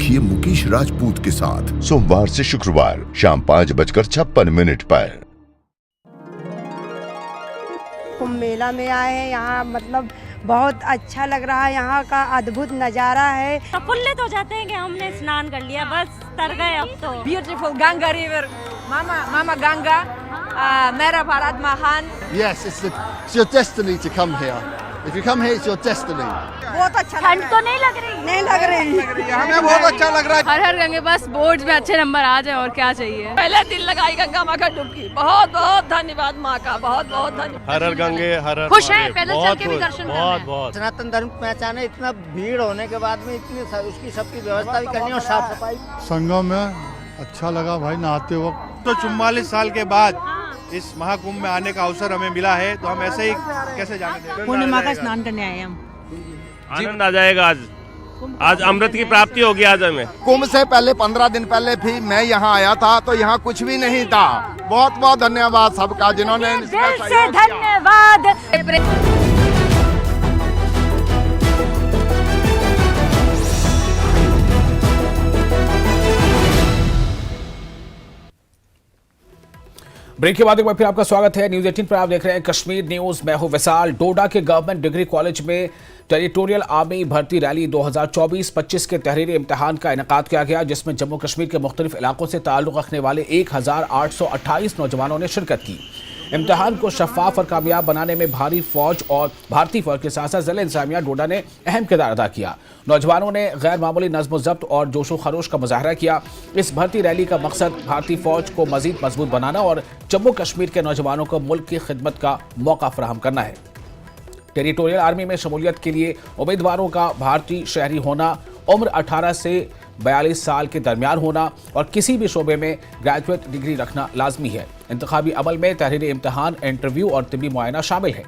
देखिए मुकेश राजपूत के साथ सोमवार से शुक्रवार शाम 5:56 पर। कुंभ मेला में आए हैं, यहाँ मतलब बहुत अच्छा लग रहा है, यहाँ का अद्भुत नज़ारा है। प्रफुल्लित हो जाते हैं कि हमने स्नान कर लिया, बस तर गए अब तो। ब्यूटीफुल गंगा रिवर, मामा गंगा, मेरा भारत महान। Yes, it's your destiny to come here. If you come here, it's your destiny. बहुत अच्छा ठंड तो नहीं लग रही? नहीं लग रही, हमें बहुत अच्छा लग रहा है। हर हर गंगे बस बोर्ड्स में अच्छे नंबर आ जाए और क्या चाहिए। पहले दिन लगाई गंगा माँ का डुबकी, बहुत बहुत धन्यवाद माँ का, बहुत बहुत धन्यवाद। हर हर गंगे हर हर खुश हैं, पैदल चल के भी दर्शन बहुत बहुत। सनातन धर्म की पहचान है, इतना भीड़ होने के बाद में इतनी उसकी सबकी व्यवस्था भी करनी और साफ सफाई। संगम में अच्छा लगा भाई, नहाते वक्त। तो 44 साल के बाद इस महाकुंभ में आने का अवसर हमें मिला है, तो हम ऐसे ही कैसे जाने देंगे। पूर्णिमा का स्नान करने आए हम। आनंद आ जाएगा आज अमृत की प्राप्ति होगी आज हमें। कुंभ से पहले 15 दिन पहले भी मैं यहाँ आया था तो यहाँ कुछ भी नहीं था। बहुत बहुत धन्यवाद सबका जिन्होंने इसमें सहयोग किया। धन्यवाद। ब्रेक के बाद एक बार फिर आपका स्वागत है। न्यूज 18 पर आप देख रहे हैं कश्मीर न्यूज। मैं हूं विशाल। डोडा के गवर्नमेंट डिग्री कॉलेज में टेरिटोरियल आर्मी भर्ती रैली 2024-25 के तहरीरी इम्तिहान का इनेकाद किया गया, जिसमें जम्मू कश्मीर के मुख्तलिफ इलाकों से ताल्लुक रखने वाले 1828 नौजवानों ने शिरकत की। इम्तिहान को शफाफ और कामयाब बनाने में भारतीय फौज के साथ साथ जिला इंतजामिया डोडा ने अहम किरदार अदा किया। नौजवानों ने गैर मामूली नज़्म ज़ब्त और जोशो खरोश का मुजाहरा किया। इस भर्ती रैली का मकसद भारतीय फौज को मजीद मजबूत बनाना और जम्मू कश्मीर के नौजवानों को मुल्क की खिदमत का मौका फराहम करना है। टेरिटोरियल आर्मी में शमूलियत के लिए उम्मीदवारों का भारतीय शहरी होना, उम्र 18 से 42 साल के दरमियान होना और किसी भी शोबे में ग्रेजुएट डिग्री रखना लाजमी है। इंतखाबी अमल में तहरीरी इम्तिहान, इंटरव्यू और तिब्बी मुआयना शामिल है।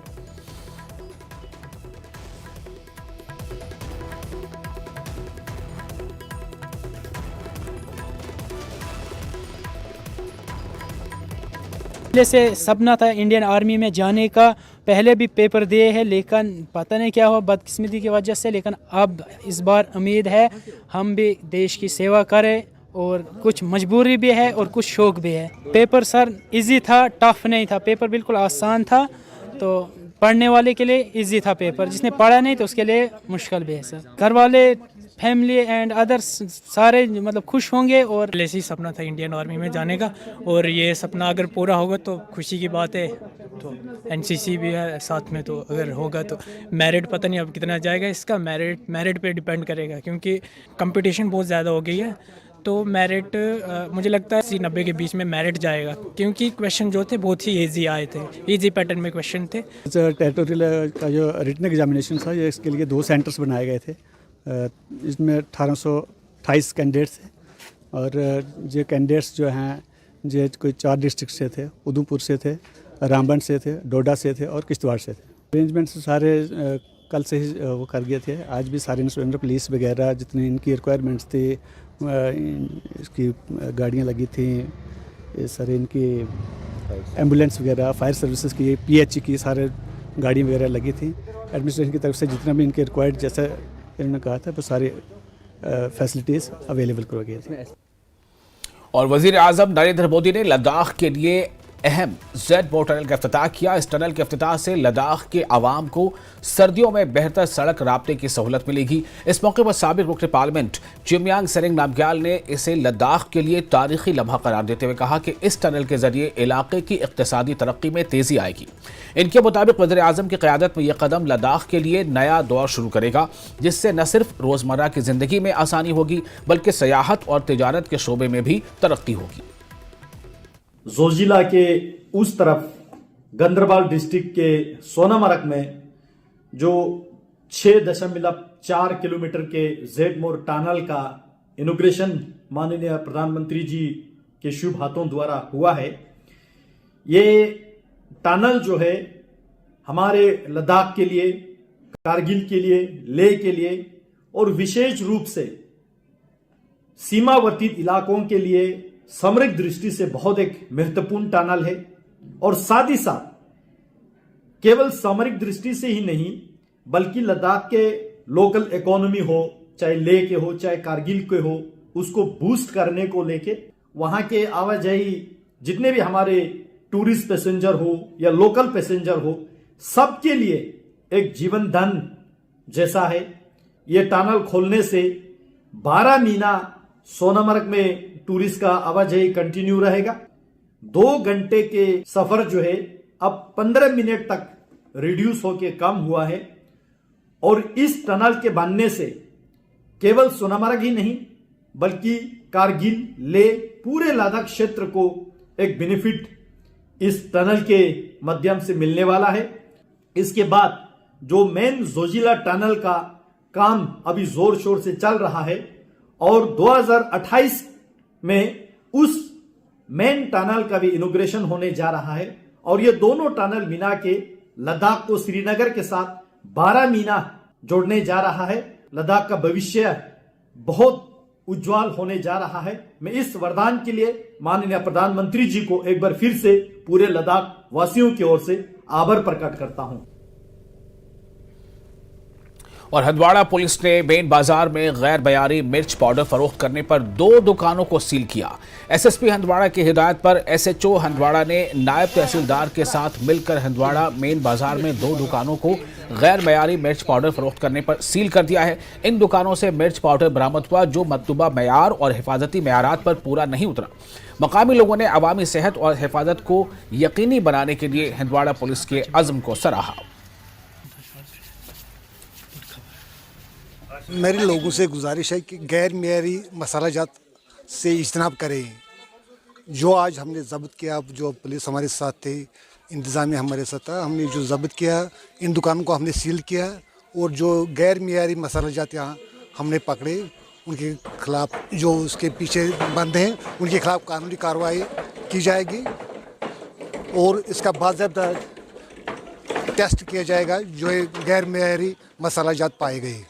पहले से सपना था इंडियन आर्मी में जाने का, पहले भी पेपर दिए हैं लेकिन पता नहीं क्या हुआ बदकिस्मती की वजह से। लेकिन अब इस बार उम्मीद है हम भी देश की सेवा करें, और कुछ मजबूरी भी है और कुछ शौक भी है। पेपर सर इजी था, टफ नहीं था, पेपर बिल्कुल आसान था। तो पढ़ने वाले के लिए इजी था पेपर, जिसने पढ़ा नहीं तो उसके लिए मुश्किल भी है सर। घर वाले, फैमिली एंड अदर्स सारे मतलब खुश होंगे। और पहले से ही सपना था इंडियन आर्मी में जाने का, और ये सपना अगर पूरा होगा तो खुशी की बात है। तो एनसीसी भी है साथ में, तो अगर होगा तो मेरिट पता नहीं अब कितना जाएगा इसका, मेरिट पे डिपेंड करेगा, क्योंकि कंपटीशन बहुत ज़्यादा हो गई है। तो मेरिट मुझे लगता है 80-90 के बीच में मेरिट जाएगा, क्योंकि क्वेश्चन जो थे बहुत ही इजी आए थे, इजी पैटर्न में क्वेश्चन थे। टेरिटोरियल का जो रिटन एग्जामिनेशन था, ये इसके लिए 2 सेंटर्स बनाए गए थे। इसमें 1828 कैंडिडेट्स थे, और ये कैंडिडेट्स जो हैं ये कोई 4 डिस्ट्रिक्ट से थे। उधमपुर से थे, रामबन से थे, डोडा से थे और किश्तवाड़ से थे। अरेंजमेंट्स सारे कल से ही वो कर गए थे। आज भी सारे इंस्ट्रूमेंट, पुलिस वगैरह जितनी इनकी रिक्वायरमेंट्स थी, इसकी गाड़ियाँ लगी थी, सारे इनकी एम्बुलेंस वगैरह, फायर सर्विसेज की, PH की सारे गाड़ी वगैरह लगी थी। एडमिनिस्ट्रेशन की तरफ से जितना भी इनके रिक्वायर्ड, जैसे इन्होंने कहा था, वो सारी फैसिलिटीज़ अवेलेबल करवाई गई थी। और वजीर आजम नरेंद्र मोदी ने लद्दाख के लिए अहम Z-Bow टनल का इफ्तिताह किया। इस टनल के इफ्तिताह से लद्दाख के आवाम को सर्दियों में बेहतर सड़क राब्ते की सहूलत मिलेगी। इस मौके पर साबिक रुकन पार्लियामेंट चिमयांग सेरिंग नामग्याल ने इसे लद्दाख के लिए तारीखी लम्हा करार देते हुए कहा कि इस टनल के जरिए इलाके की इक्तिसादी तरक्की में तेजी आएगी। इनके मुताबिक वज़ीर आज़म की क़यादत में यह कदम लद्दाख के लिए नया दौर शुरू करेगा, जिससे न सिर्फ रोज़मर्रा की ज़िंदगी में आसानी होगी बल्कि सयाहत और तिजारत के शोबे में भी तरक्की होगी। जोजिला के उस तरफ गंदरबाल डिस्ट्रिक्ट के सोनामरग में जो 6.4 किलोमीटर के Z-Bow टनल का इनॉग्रेशन माननीय प्रधानमंत्री जी के शुभ हाथों द्वारा हुआ है। ये टनल जो है हमारे लद्दाख के लिए, कारगिल के लिए, लेह के लिए और विशेष रूप से सीमावर्ती इलाकों के लिए सामरिक दृष्टि से बहुत एक महत्वपूर्ण टनल है। और साथ ही साथ केवल सामरिक दृष्टि से ही नहीं बल्कि लद्दाख के लोकल इकोनॉमी हो, चाहे लेह के हो चाहे कारगिल के हो, उसको बूस्ट करने को लेके वहां के आवाजाही जितने भी हमारे टूरिस्ट पैसेंजर हो या लोकल पैसेंजर हो, सबके लिए एक जीवन दान जैसा है। ये टनल खोलने से 12 महीना सोनामर्ग में टूरिस्ट का आवाजाही कंटिन्यू रहेगा। 2 घंटे के सफर जो है अब 15 मिनट तक रिड्यूस होके कम हुआ है। और इस टनल के बनने से केवल सोनामर्ग ही नहीं बल्कि कारगिल, लेह, पूरे लद्दाख क्षेत्र को एक बेनिफिट इस टनल के माध्यम से मिलने वाला है। इसके बाद जो मेन जोजिला टनल का काम अभी जोर शोर से चल रहा है और 2028 में उस मेन टनल का भी इनॉग्रेशन होने जा रहा है। और ये दोनों टनल मिला के लद्दाख को श्रीनगर के साथ 12 महीना जोड़ने जा रहा है। लद्दाख का भविष्य बहुत उज्जवल होने जा रहा है। मैं इस वरदान के लिए माननीय प्रधानमंत्री जी को एक बार फिर से पूरे लद्दाख वासियों की ओर से आभार प्रकट करता हूं। और हंदवाड़ा पुलिस ने मेन बाजार में गैर बयारी मिर्च पाउडर फरोख्त करने पर 2 दुकानों को सील किया। एसएसपी हंदवाड़ा की हिदायत पर एसएचओ हंदवाड़ा ने नायब तहसीलदार के साथ मिलकर हंदवाड़ा मेन बाजार में 2 दुकानों को गैर बयारी मिर्च पाउडर फरोख्त करने पर सील कर दिया है। इन दुकानों से मिर्च पाउडर बरामद हुआ जो मतलूबा मयार और हिफाजती मयारात पर पूरा नहीं उतरा। मकामी लोगों ने अवामी सेहत और हिफाजत को यकीनी बनाने के लिए हंदवाड़ा पुलिस के अज़्म को सराहा। मेरे लोगों से गुजारिश है कि गैर मेयारी मसाला जात से इज्तनाब करें। जो आज हमने ज़ब्त किया, जो पुलिस हमारे साथ थे, इंतज़ामिया हमारे साथ था, हमने जो ज़ब्त किया इन दुकानों को हमने सील किया और जो गैर मेयारी मसाला जात यहाँ हमने पकड़े उनके खिलाफ जो उसके पीछे बंद हैं उनके खिलाफ कानूनी कार्रवाई की जाएगी और इसका बाज़ाब्ता टेस्ट किया जाएगा जो गैर मेयारी मसाला जात पाए गए।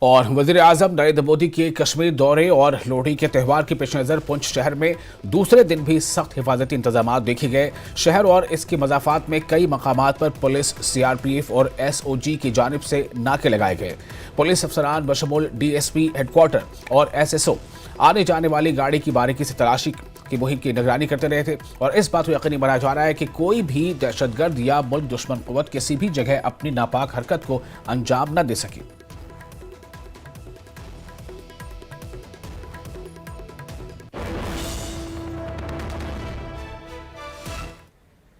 और वज़ीर आज़म नरेंद्र मोदी के कश्मीर दौरे और लोहड़ी के त्यौहार के पेश नज़र पुंछ शहर में दूसरे दिन भी सख्त हिफाजती इंतजाम देखे गए। शहर और इसके मज़ाफ़ात में कई मकामात पर पुलिस, सीआरपीएफ और एसओजी की जानिब से नाके लगाए गए। पुलिस अफसरान बशमूल डीएसपी हेडक्वार्टर और एसएसओ आने जाने वाली गाड़ी की बारीकी से तलाशी की मुहिम की निगरानी करते रहे थे और इस बात को यकीनी बनाया जा रहा है कि कोई भी दहशतगर्द या मुल्क दुश्मन क़ुव्वत किसी भी जगह अपनी नापाक हरकत को अंजाम न दे सके।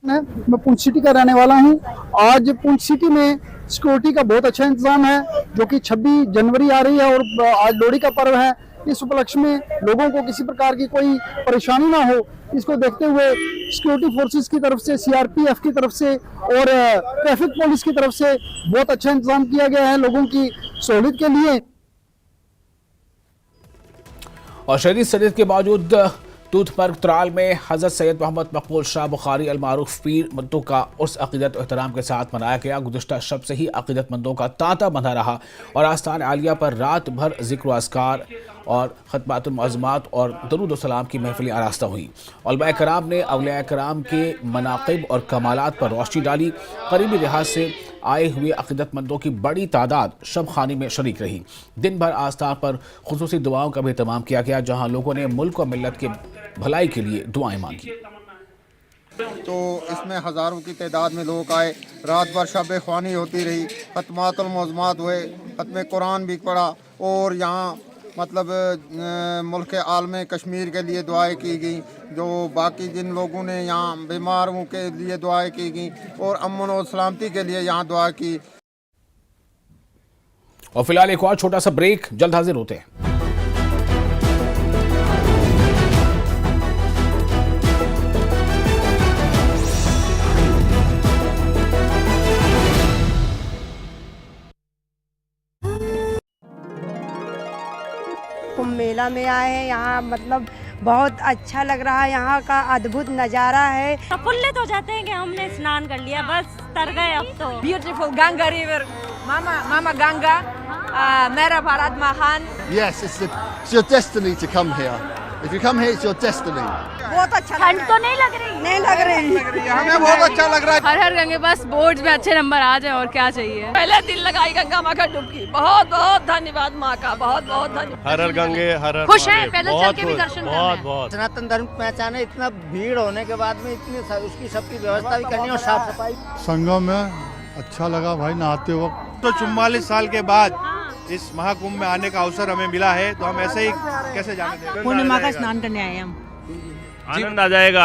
मैं पुंछ सिटी का रहने वाला हूं। आज पुंछ सिटी में सिक्योरिटी का बहुत अच्छा इंतजाम है जो कि 26 जनवरी आ रही है और आज लोहड़ी का पर्व है। इस उपलक्ष्य में लोगों को किसी प्रकार की कोई परेशानी ना हो, इसको देखते हुए सिक्योरिटी फोर्सेस की तरफ से, सीआरपीएफ की तरफ से और ट्रैफिक पुलिस की तरफ से बहुत अच्छा इंतजाम किया गया है लोगों की सहूलियत के लिए। और शदीद सर्दी के बावजूद तूथमर्ग त्राल में हज़रत सैयद मोहम्मद मकबूल शाह बुखारी अलमारूफ पीर मुद्दों का उस अक़ीदत और एहतराम के साथ मनाया गया। गुज़िश्ता शब से ही अक़ीदतमंदों का तांता बंधा रहा और आस्थान आलिया पर रात भर ज़िक्र अस्कार और ख़तमातुल मुअज़्ज़मात और दरूद व सलाम की महफ़िलें आरास्ता हुई। उलमाए कराम ने औलिया कराम के मनाक़िब और कमालात पर रोशनी डाली। करीबी लिहाज से आए हुए अक़ीदतमंदों की बड़ी तादाद शब खानी में शरीक रही। दिन भर आस्थान पर खुसूसी दुआओं का भी एहतमाम किया गया जहाँ लोगों ने मुल्क और मिल्लत के भलाई के लिए दुआएं मांगी। तो इसमें हज़ारों की तादाद में लोग आए, रात भर शब ख्वानी होती रही, ख़तमातुल मुअज़्ज़मात हुए, ख़त्म कुरान भी पढ़ा और यहाँ मतलब मुल्क आलम कश्मीर के लिए दुआएं की गई। जो बाकी जिन लोगों ने यहाँ बीमारों के लिए दुआएं की गई और अमन और सलामती के लिए यहाँ दुआ की। और फिलहाल एक और छोटा सा ब्रेक, जल्द हाजिर होते हैं। कुंभ मेला में आए हैं, यहाँ मतलब बहुत अच्छा लग रहा है। यहाँ का अद्भुत नज़ारा है। प्रफुल्लित हो जाते हैं कि हमने स्नान कर लिया, बस तर गए अब तो। ब्यूटीफुल गंगा रिवर, मामा गंगा, मेरा भारत महान। Yes, it's your destiny to come here. If you come here, it's your destiny. बहुत अच्छा ठंड तो नहीं लग रही, नहीं लग रही, हमें बहुत अच्छा लग रहा है। हर हर गंगे, बस बोर्ड्स में अच्छे नंबर आ जाए और क्या चाहिए। पहले दिल लगाई गंगा माँ का डुबकी। बहुत बहुत धन्यवाद माँ का, बहुत बहुत धन्यवाद। हर हर गंगे, हर हर खुश हैं, पैदल चल के भी दर्शन बहुत बहुत। सनातन धर्म की पहचान है, इतना भीड़ होने के बाद में इतनी उसकी सबकी व्यवस्था भी करनी और साफ सफाई। संगम में अच्छा लगा भाई नहाते वक्त। तो 44 साल के बाद इस महाकुंभ में आने का अवसर हमें मिला है, तो हम ऐसे ही कैसे जाने दें। पूर्णिमा का स्नान करने आए हम। आनंद आ जाएगा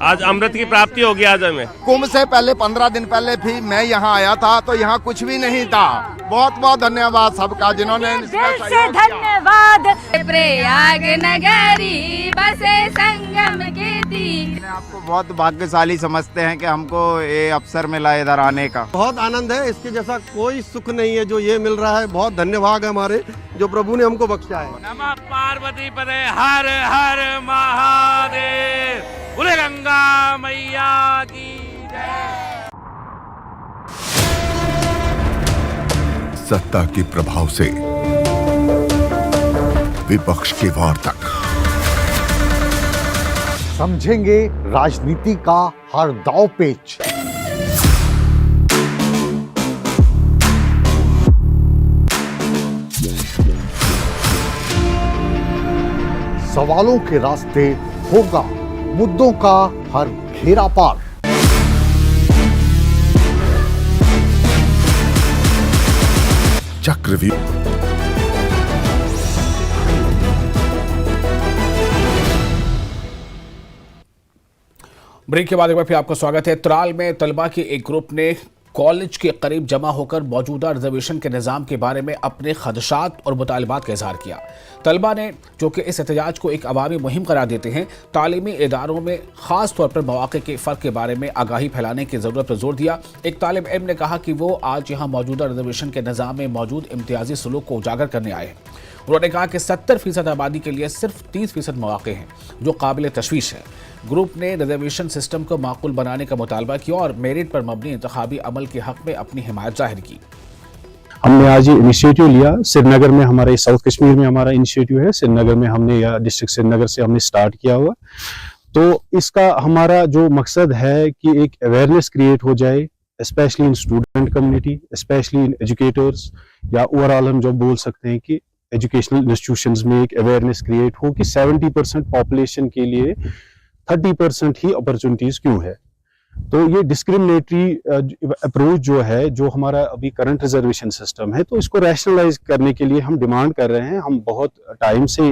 आज अमृत की प्राप्ति होगी आज हमें। कुंभ से पहले 15 दिन पहले भी मैं यहाँ आया था, तो यहाँ कुछ भी नहीं था। बहुत बहुत धन्यवाद सबका जिन्होंने दिल से धन्यवाद। प्रयाग नगरी बसे संगम के तीर। आपको बहुत भाग्यशाली समझते हैं कि हमको ये अवसर मिला इधर आने का। बहुत आनंद है, इसके जैसा कोई सुख नहीं है जो ये मिल रहा है। बहुत धन्यवाद है हमारे जो प्रभु ने हमको बख्शा है। नमः पार्वती पते हर हर महादेव। बोले गंगा मैया की जय। सत्ता के प्रभाव से विपक्ष के वार तक समझेंगे राजनीति का हर दांव पेच। सवालों के रास्ते होगा मुद्दों का हर घेरा पार। चक्रव्यूह। ब्रेक के बाद एक बार फिर आपका स्वागत है। त्राल में तलबा के एक ग्रुप ने कॉलेज के करीब जमा होकर मौजूदा रिजर्वेशन के निज़ाम के बारे में अपने खदशात और मुतालबात का इजहार किया। तलबा ने, जो कि इस एहतजाज को एक अवामी मुहिम करार देते हैं, तालीमी इदारों में ख़ास तौर पर मौक़े के फ़र्क के बारे में आगाही फैलाने की ज़रूरत पर जोर दिया। एक तालिब इल्म ने कहा कि वो आज यहाँ मौजूदा रिजर्वेशन के निज़ाम में मौजूद इम्तियाजी सलूक को उजागर करने आए हैं। उन्होंने कहा कि 70% आबादी के लिए सिर्फ 30% मौक़े हैं, जो काबिल तशवीश है। ग्रुप ने रिजर्वेशन सिस्टम को माकूल बनाने का मुतालबा किया और मेरिट पर मबनी इंतखाबी अमल के हक़ में अपनी हिमायत जाहिर की। हमने आज ये इनिशिएटिव लिया। श्रीनगर में हमारे साउथ कश्मीर में हमारा इनिशिएटिव है। श्रीनगर में हमने या डिस्ट्रिक्ट श्रीनगर से हमने स्टार्ट किया हुआ। तो इसका हमारा जो मकसद है कि एक अवेयरनेस क्रिएट हो जाए, specially in student community, specially in educators, या ओवरऑल हम जो बोल सकते हैं कि एजुकेशनल इंस्टीट्यूशंस में एक अवेयरनेस क्रिएट हो कि 70% पॉपुलेशन के लिए 30% ही अपॉर्चुनिटीज क्यों है। तो ये डिस्क्रिमिनेटरी अप्रोच जो है, जो हमारा अभी करंट रिजर्वेशन सिस्टम है, तो इसको रैशनलाइज करने के लिए हम डिमांड कर रहे हैं। हम बहुत टाइम से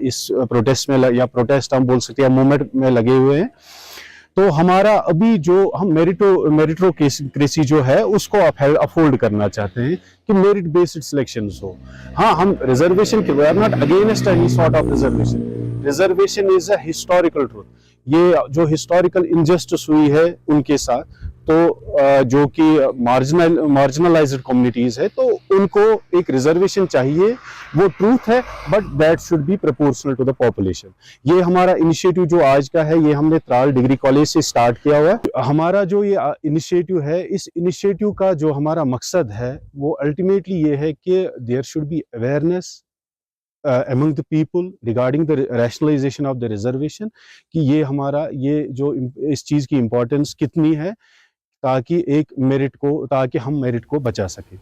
इस प्रोटेस्ट में या प्रोटेस्ट हम बोल सकते हैं मूवमेंट में लगे हुए हैं। तो हमारा अभी जो हम मेरिटोक्रेसी जो है उसको अफोल्ड करना चाहते हैं कि मेरिट बेस्ड सिलेक्शंस हो। हाँ, हम रिजर्वेशन के we are not against any sort of reservation. Reservation is a historical truth. ये जो हिस्टोरिकल इनजस्टिस हुई है उनके साथ, तो जो कि मार्जिनलाइज्ड कम्युनिटीज है, तो उनको एक रिजर्वेशन चाहिए, वो ट्रूथ है, but that should be proportional to the population. ये हमारा इनिशिएटिव जो आज का है, ये हमने त्राल डिग्री कॉलेज से स्टार्ट किया हुआ है। हमारा जो ये इनिशिएटिव है, इस इनिशिएटिव का जो हमारा मकसद है वो अल्टीमेटली ये है कि there should be awareness among the people regarding the rationalization of the reservation, कि ये हमारा ये जो इस चीज़ की इम्पोर्टेंस कितनी है, ताकि हम मेरिट को बचा सकें।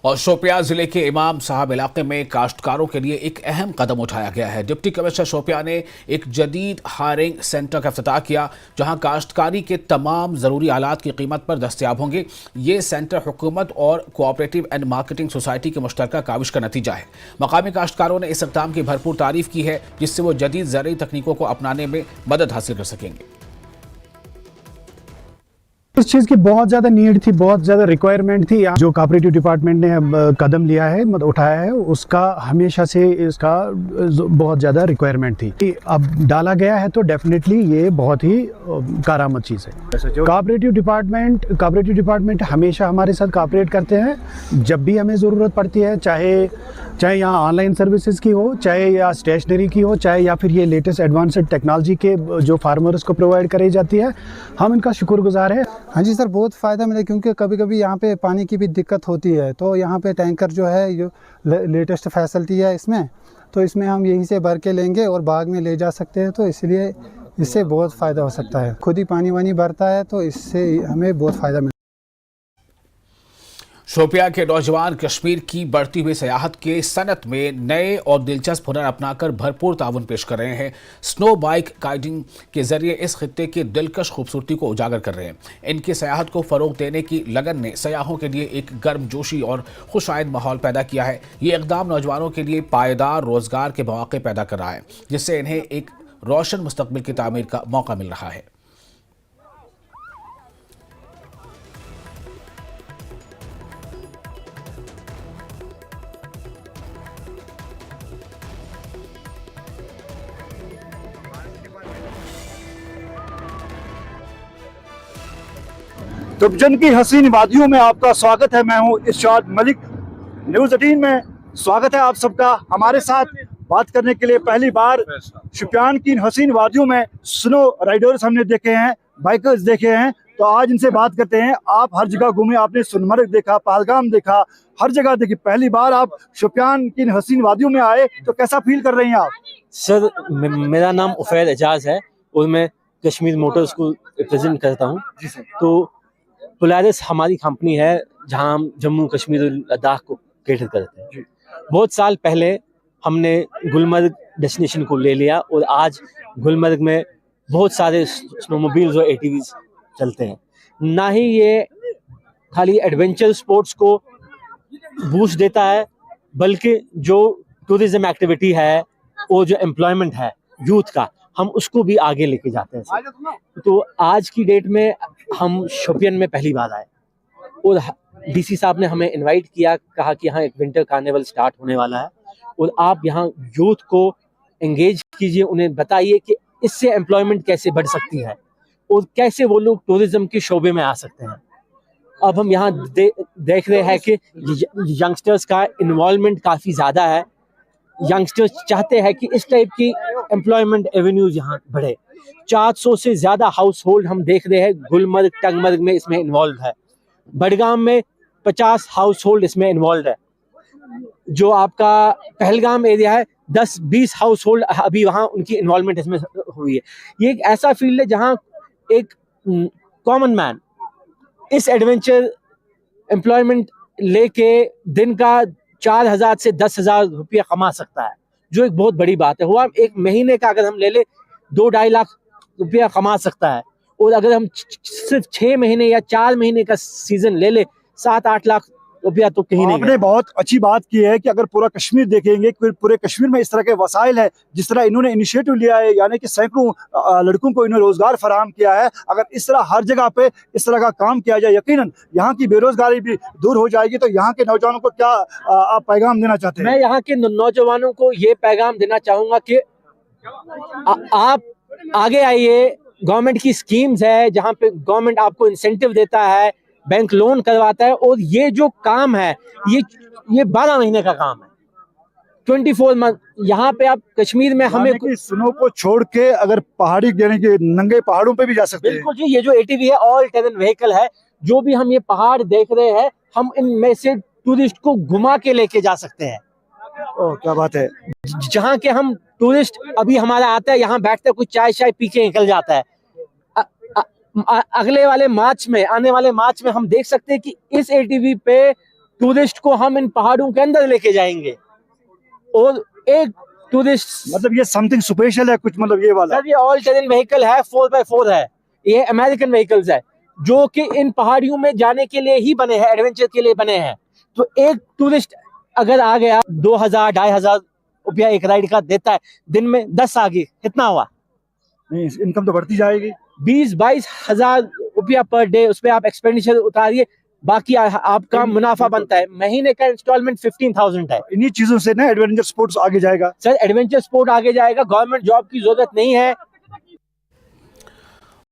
और शोपियां जिले के इमाम साहब इलाके में काश्तकारों के लिए एक अहम कदम उठाया गया है। डिप्टी कमिश्नर शोपियां ने एक जदीद हायरिंग सेंटर का इफ्तिताह किया, जहां काश्तकारी के तमाम ज़रूरी आलात की कीमत पर दस्तयाब होंगे। ये सेंटर हुकूमत और कोऑपरेटिव एंड मार्केटिंग सोसाइटी की मुश्तरका काविश का नतीजा है। मकामी काश्तकारों ने इस इक़दाम की भरपूर तारीफ की है, जिससे वो जदीद ज़रूरी तकनीकों को अपनाने में मदद हासिल कर सकेंगे। इस चीज़ की बहुत ज़्यादा नीड थी, बहुत ज़्यादा रिक्वायरमेंट थी। जो कोऑपरेटिव डिपार्टमेंट ने कदम लिया है, मतलब उठाया है, उसका हमेशा से इसका बहुत ज़्यादा रिक्वायरमेंट थी। अब डाला गया है तो डेफिनेटली ये बहुत ही कारामद चीज़ है। कोऑपरेटिव डिपार्टमेंट हमेशा हमारे साथ कोऑपरेट करते हैं जब भी हमें ज़रूरत पड़ती है, चाहे यहाँ ऑनलाइन सर्विसेज की हो, चाहे या स्टेशनरी की हो, चाहे या फिर ये लेटेस्ट एडवांस्ड टेक्नोलॉजी के जो फार्मर्स को प्रोवाइड कराई जाती है। हम इनका शुक्रगुजार है। हाँ जी सर, बहुत फ़ायदा मिला क्योंकि कभी कभी यहाँ पे पानी की भी दिक्कत होती है, तो यहाँ पे टैंकर जो है जो लेटेस्ट फैसिलिटी है इसमें, तो इसमें हम यहीं से भर के लेंगे और बाग में ले जा सकते हैं, तो इसलिए इससे बहुत फ़ायदा हो सकता है। खुद ही पानी वानी भरता है तो इससे हमें बहुत फ़ायदा मिलता है। शोपियां के नौजवान कश्मीर की बढ़ती हुई सयाहत के सनत में नए और दिलचस्प हुनर अपनाकर भरपूर ताउन पेश कर रहे हैं। स्नो बाइक गाइडिंग के जरिए इस खित्ते की दिलकश खूबसूरती को उजागर कर रहे हैं। इनकी सयाहत को फरोग देने की लगन ने सयाहों के लिए एक गर्मजोशी और खुशायद माहौल पैदा किया है। ये इकदाम नौजवानों के लिए पायदार रोजगार के मौके पैदा कर रहा है, जिससे इन्हें एक रोशन मुस्तकबिल की तामीर का मौका मिल रहा है। दुबजन की हसीन वादियों में आपका स्वागत है। मैं हूं इरशाद मलिक, न्यूज़ 18 में स्वागत है आप सबका। हमारे साथ बात करने के लिए पहली बार शुपियान की इन हसीन वादियों में स्नो राइडर्स हमने देखे हैं, बाइकर्स देखे हैं, तो आज इनसे बात करते हैं। आप हर जगह घूमे, आपने सोनमर्ग देखा, पहलगाम देखा, हर जगह देखी, पहली बार आप शुपियान की इन हसीन वादियों में आए, तो कैसा फील कर रही हैं आप? सर मेरा नाम उफैद एजाज है और मैं कश्मीर मोटर्स को रिप्रेजेंट करता हूँ। तो पोलारिस हमारी कंपनी है जहां हम जम्मू कश्मीर और लद्दाख को कैटर करते हैं। बहुत साल पहले हमने गुलमर्ग डेस्टिनेशन को ले लिया और आज गुलमर्ग में बहुत सारे स्नोमोबिल्स और एटीवीज चलते हैं। ना ही ये खाली एडवेंचर स्पोर्ट्स को बूस्ट देता है, बल्कि जो टूरिज्म एक्टिविटी है और जो एम्प्लॉयमेंट है यूथ का, हम उसको भी आगे लेके जाते हैं। तो आज की डेट में हम शोपियन में पहली बार आए और डीसी साहब ने हमें इनवाइट किया, कहा कि यहाँ एक विंटर कार्निवल स्टार्ट होने वाला है और आप यहाँ यूथ को एंगेज कीजिए, उन्हें बताइए कि इससे एम्प्लॉयमेंट कैसे बढ़ सकती है और कैसे वो लोग टूरिज्म के शोबे में आ सकते हैं। अब हम यहाँ देख रहे हैं कि यंगस्टर्स का इन्वॉल्वमेंट काफ़ी ज़्यादा है। यंगस्टर्स चाहते हैं कि इस टाइप की एम्प्लॉयमेंट एवेन्यूज यहाँ बढ़े। 400 से ज़्यादा हाउस होल्ड हम देख रहे हैं गुलमर्ग टंगमर्ग में इसमें इन्वॉल्व है। बडगाम में 50 हाउस होल्ड इसमें इन्वॉल्व है। जो आपका पहलगाम एरिया है 10-20 हाउस होल्ड अभी वहाँ उनकी इन्वॉल्वमेंट इसमें हुई है। ये एक ऐसा फील्ड है जहाँ एक कॉमन मैन इस एडवेंचर एम्प्लॉयमेंट लेके दिन का 4,000 से 10,000 रुपया कमा सकता है, जो एक बहुत बड़ी बात है। हुआ एक महीने का अगर हम ले ले 2-2.5 लाख रुपया कमा सकता है, और अगर हम सिर्फ 6 महीने या 4 महीने का सीजन ले ले 7-8 लाख रुपया तो कहीं नहीं। आपने बहुत अच्छी बात की है कि अगर पूरा कश्मीर देखेंगे, पूरे कश्मीर में इस तरह के वसाइल है, जिस तरह इन्होंने इनिशिएटिव लिया है, यानी कि सैकड़ों लड़कों को इन्होंने रोजगार फराहम किया है। अगर इस तरह हर जगह पे इस तरह का काम किया जाए, यकीनन यहाँ की बेरोजगारी भी दूर हो जाएगी। तो यहाँ के नौजवानों को क्या आप पैगाम देना चाहते हैं? मैं यहाँ के नौजवानों को ये पैगाम देना चाहूंगा कि आप आगे आइए। गवर्नमेंट की स्कीम्स है जहाँ पे गवर्नमेंट आपको इंसेंटिव देता है, बैंक लोन करवाता है, और ये जो काम है ये 12 महीने का काम है, 24 मंथ। यहाँ पे आप कश्मीर में हमें स्नो को छोड़ के अगर पहाड़ी यानी कि नंगे पहाड़ों पे भी जा सकते हैं। बिल्कुल जी, ये जो एटीवी है ऑल टेरेन व्हीकल है। जो भी हम ये पहाड़ देख रहे हैं, हम इनमें से टूरिस्ट को घुमा के लेके जा सकते हैं। ओह क्या बात है। जहाँ के हम टूरिस्ट अभी हमारा आता है, यहाँ बैठते कुछ चाय पी के निकल जाता है। अगले वाले मार्च में, आने वाले मार्च में हम देख सकते हैं कि इस एटीवी पे टूरिस्ट को हम इन पहाड़ों के अंदर लेके जाएंगे, और एक टूरिस्ट मतलब ये समथिंग स्पेशल है कुछ, मतलब ये वाला सर ये ऑल टेरेन व्हीकल है, 4x4 है। ये अमेरिकन व्हीकल्स है जो कि इन पहाड़ियों में जाने के लिए ही बने हैं, एडवेंचर के लिए बने हैं। तो एक टूरिस्ट अगर आ गया 2,000-2,500 रुपया एक राइड का देता है, दिन में 10 आ गई, कितना हुआ? नहीं, इनकम तो बढ़ती जाएगी। 20-22 हजार रुपया पर डे उस पर आप एक्सपेंडिचर उतारिए, बाकी आपका मुनाफा बनता है। महीने का इंस्टॉलमेंट 15,000 है। इन्हीं चीजों से ना एडवेंचर स्पोर्ट्स आगे जाएगा। सर एडवेंचर स्पोर्ट आगे जाएगा। गवर्नमेंट जॉब की जरूरत नहीं है,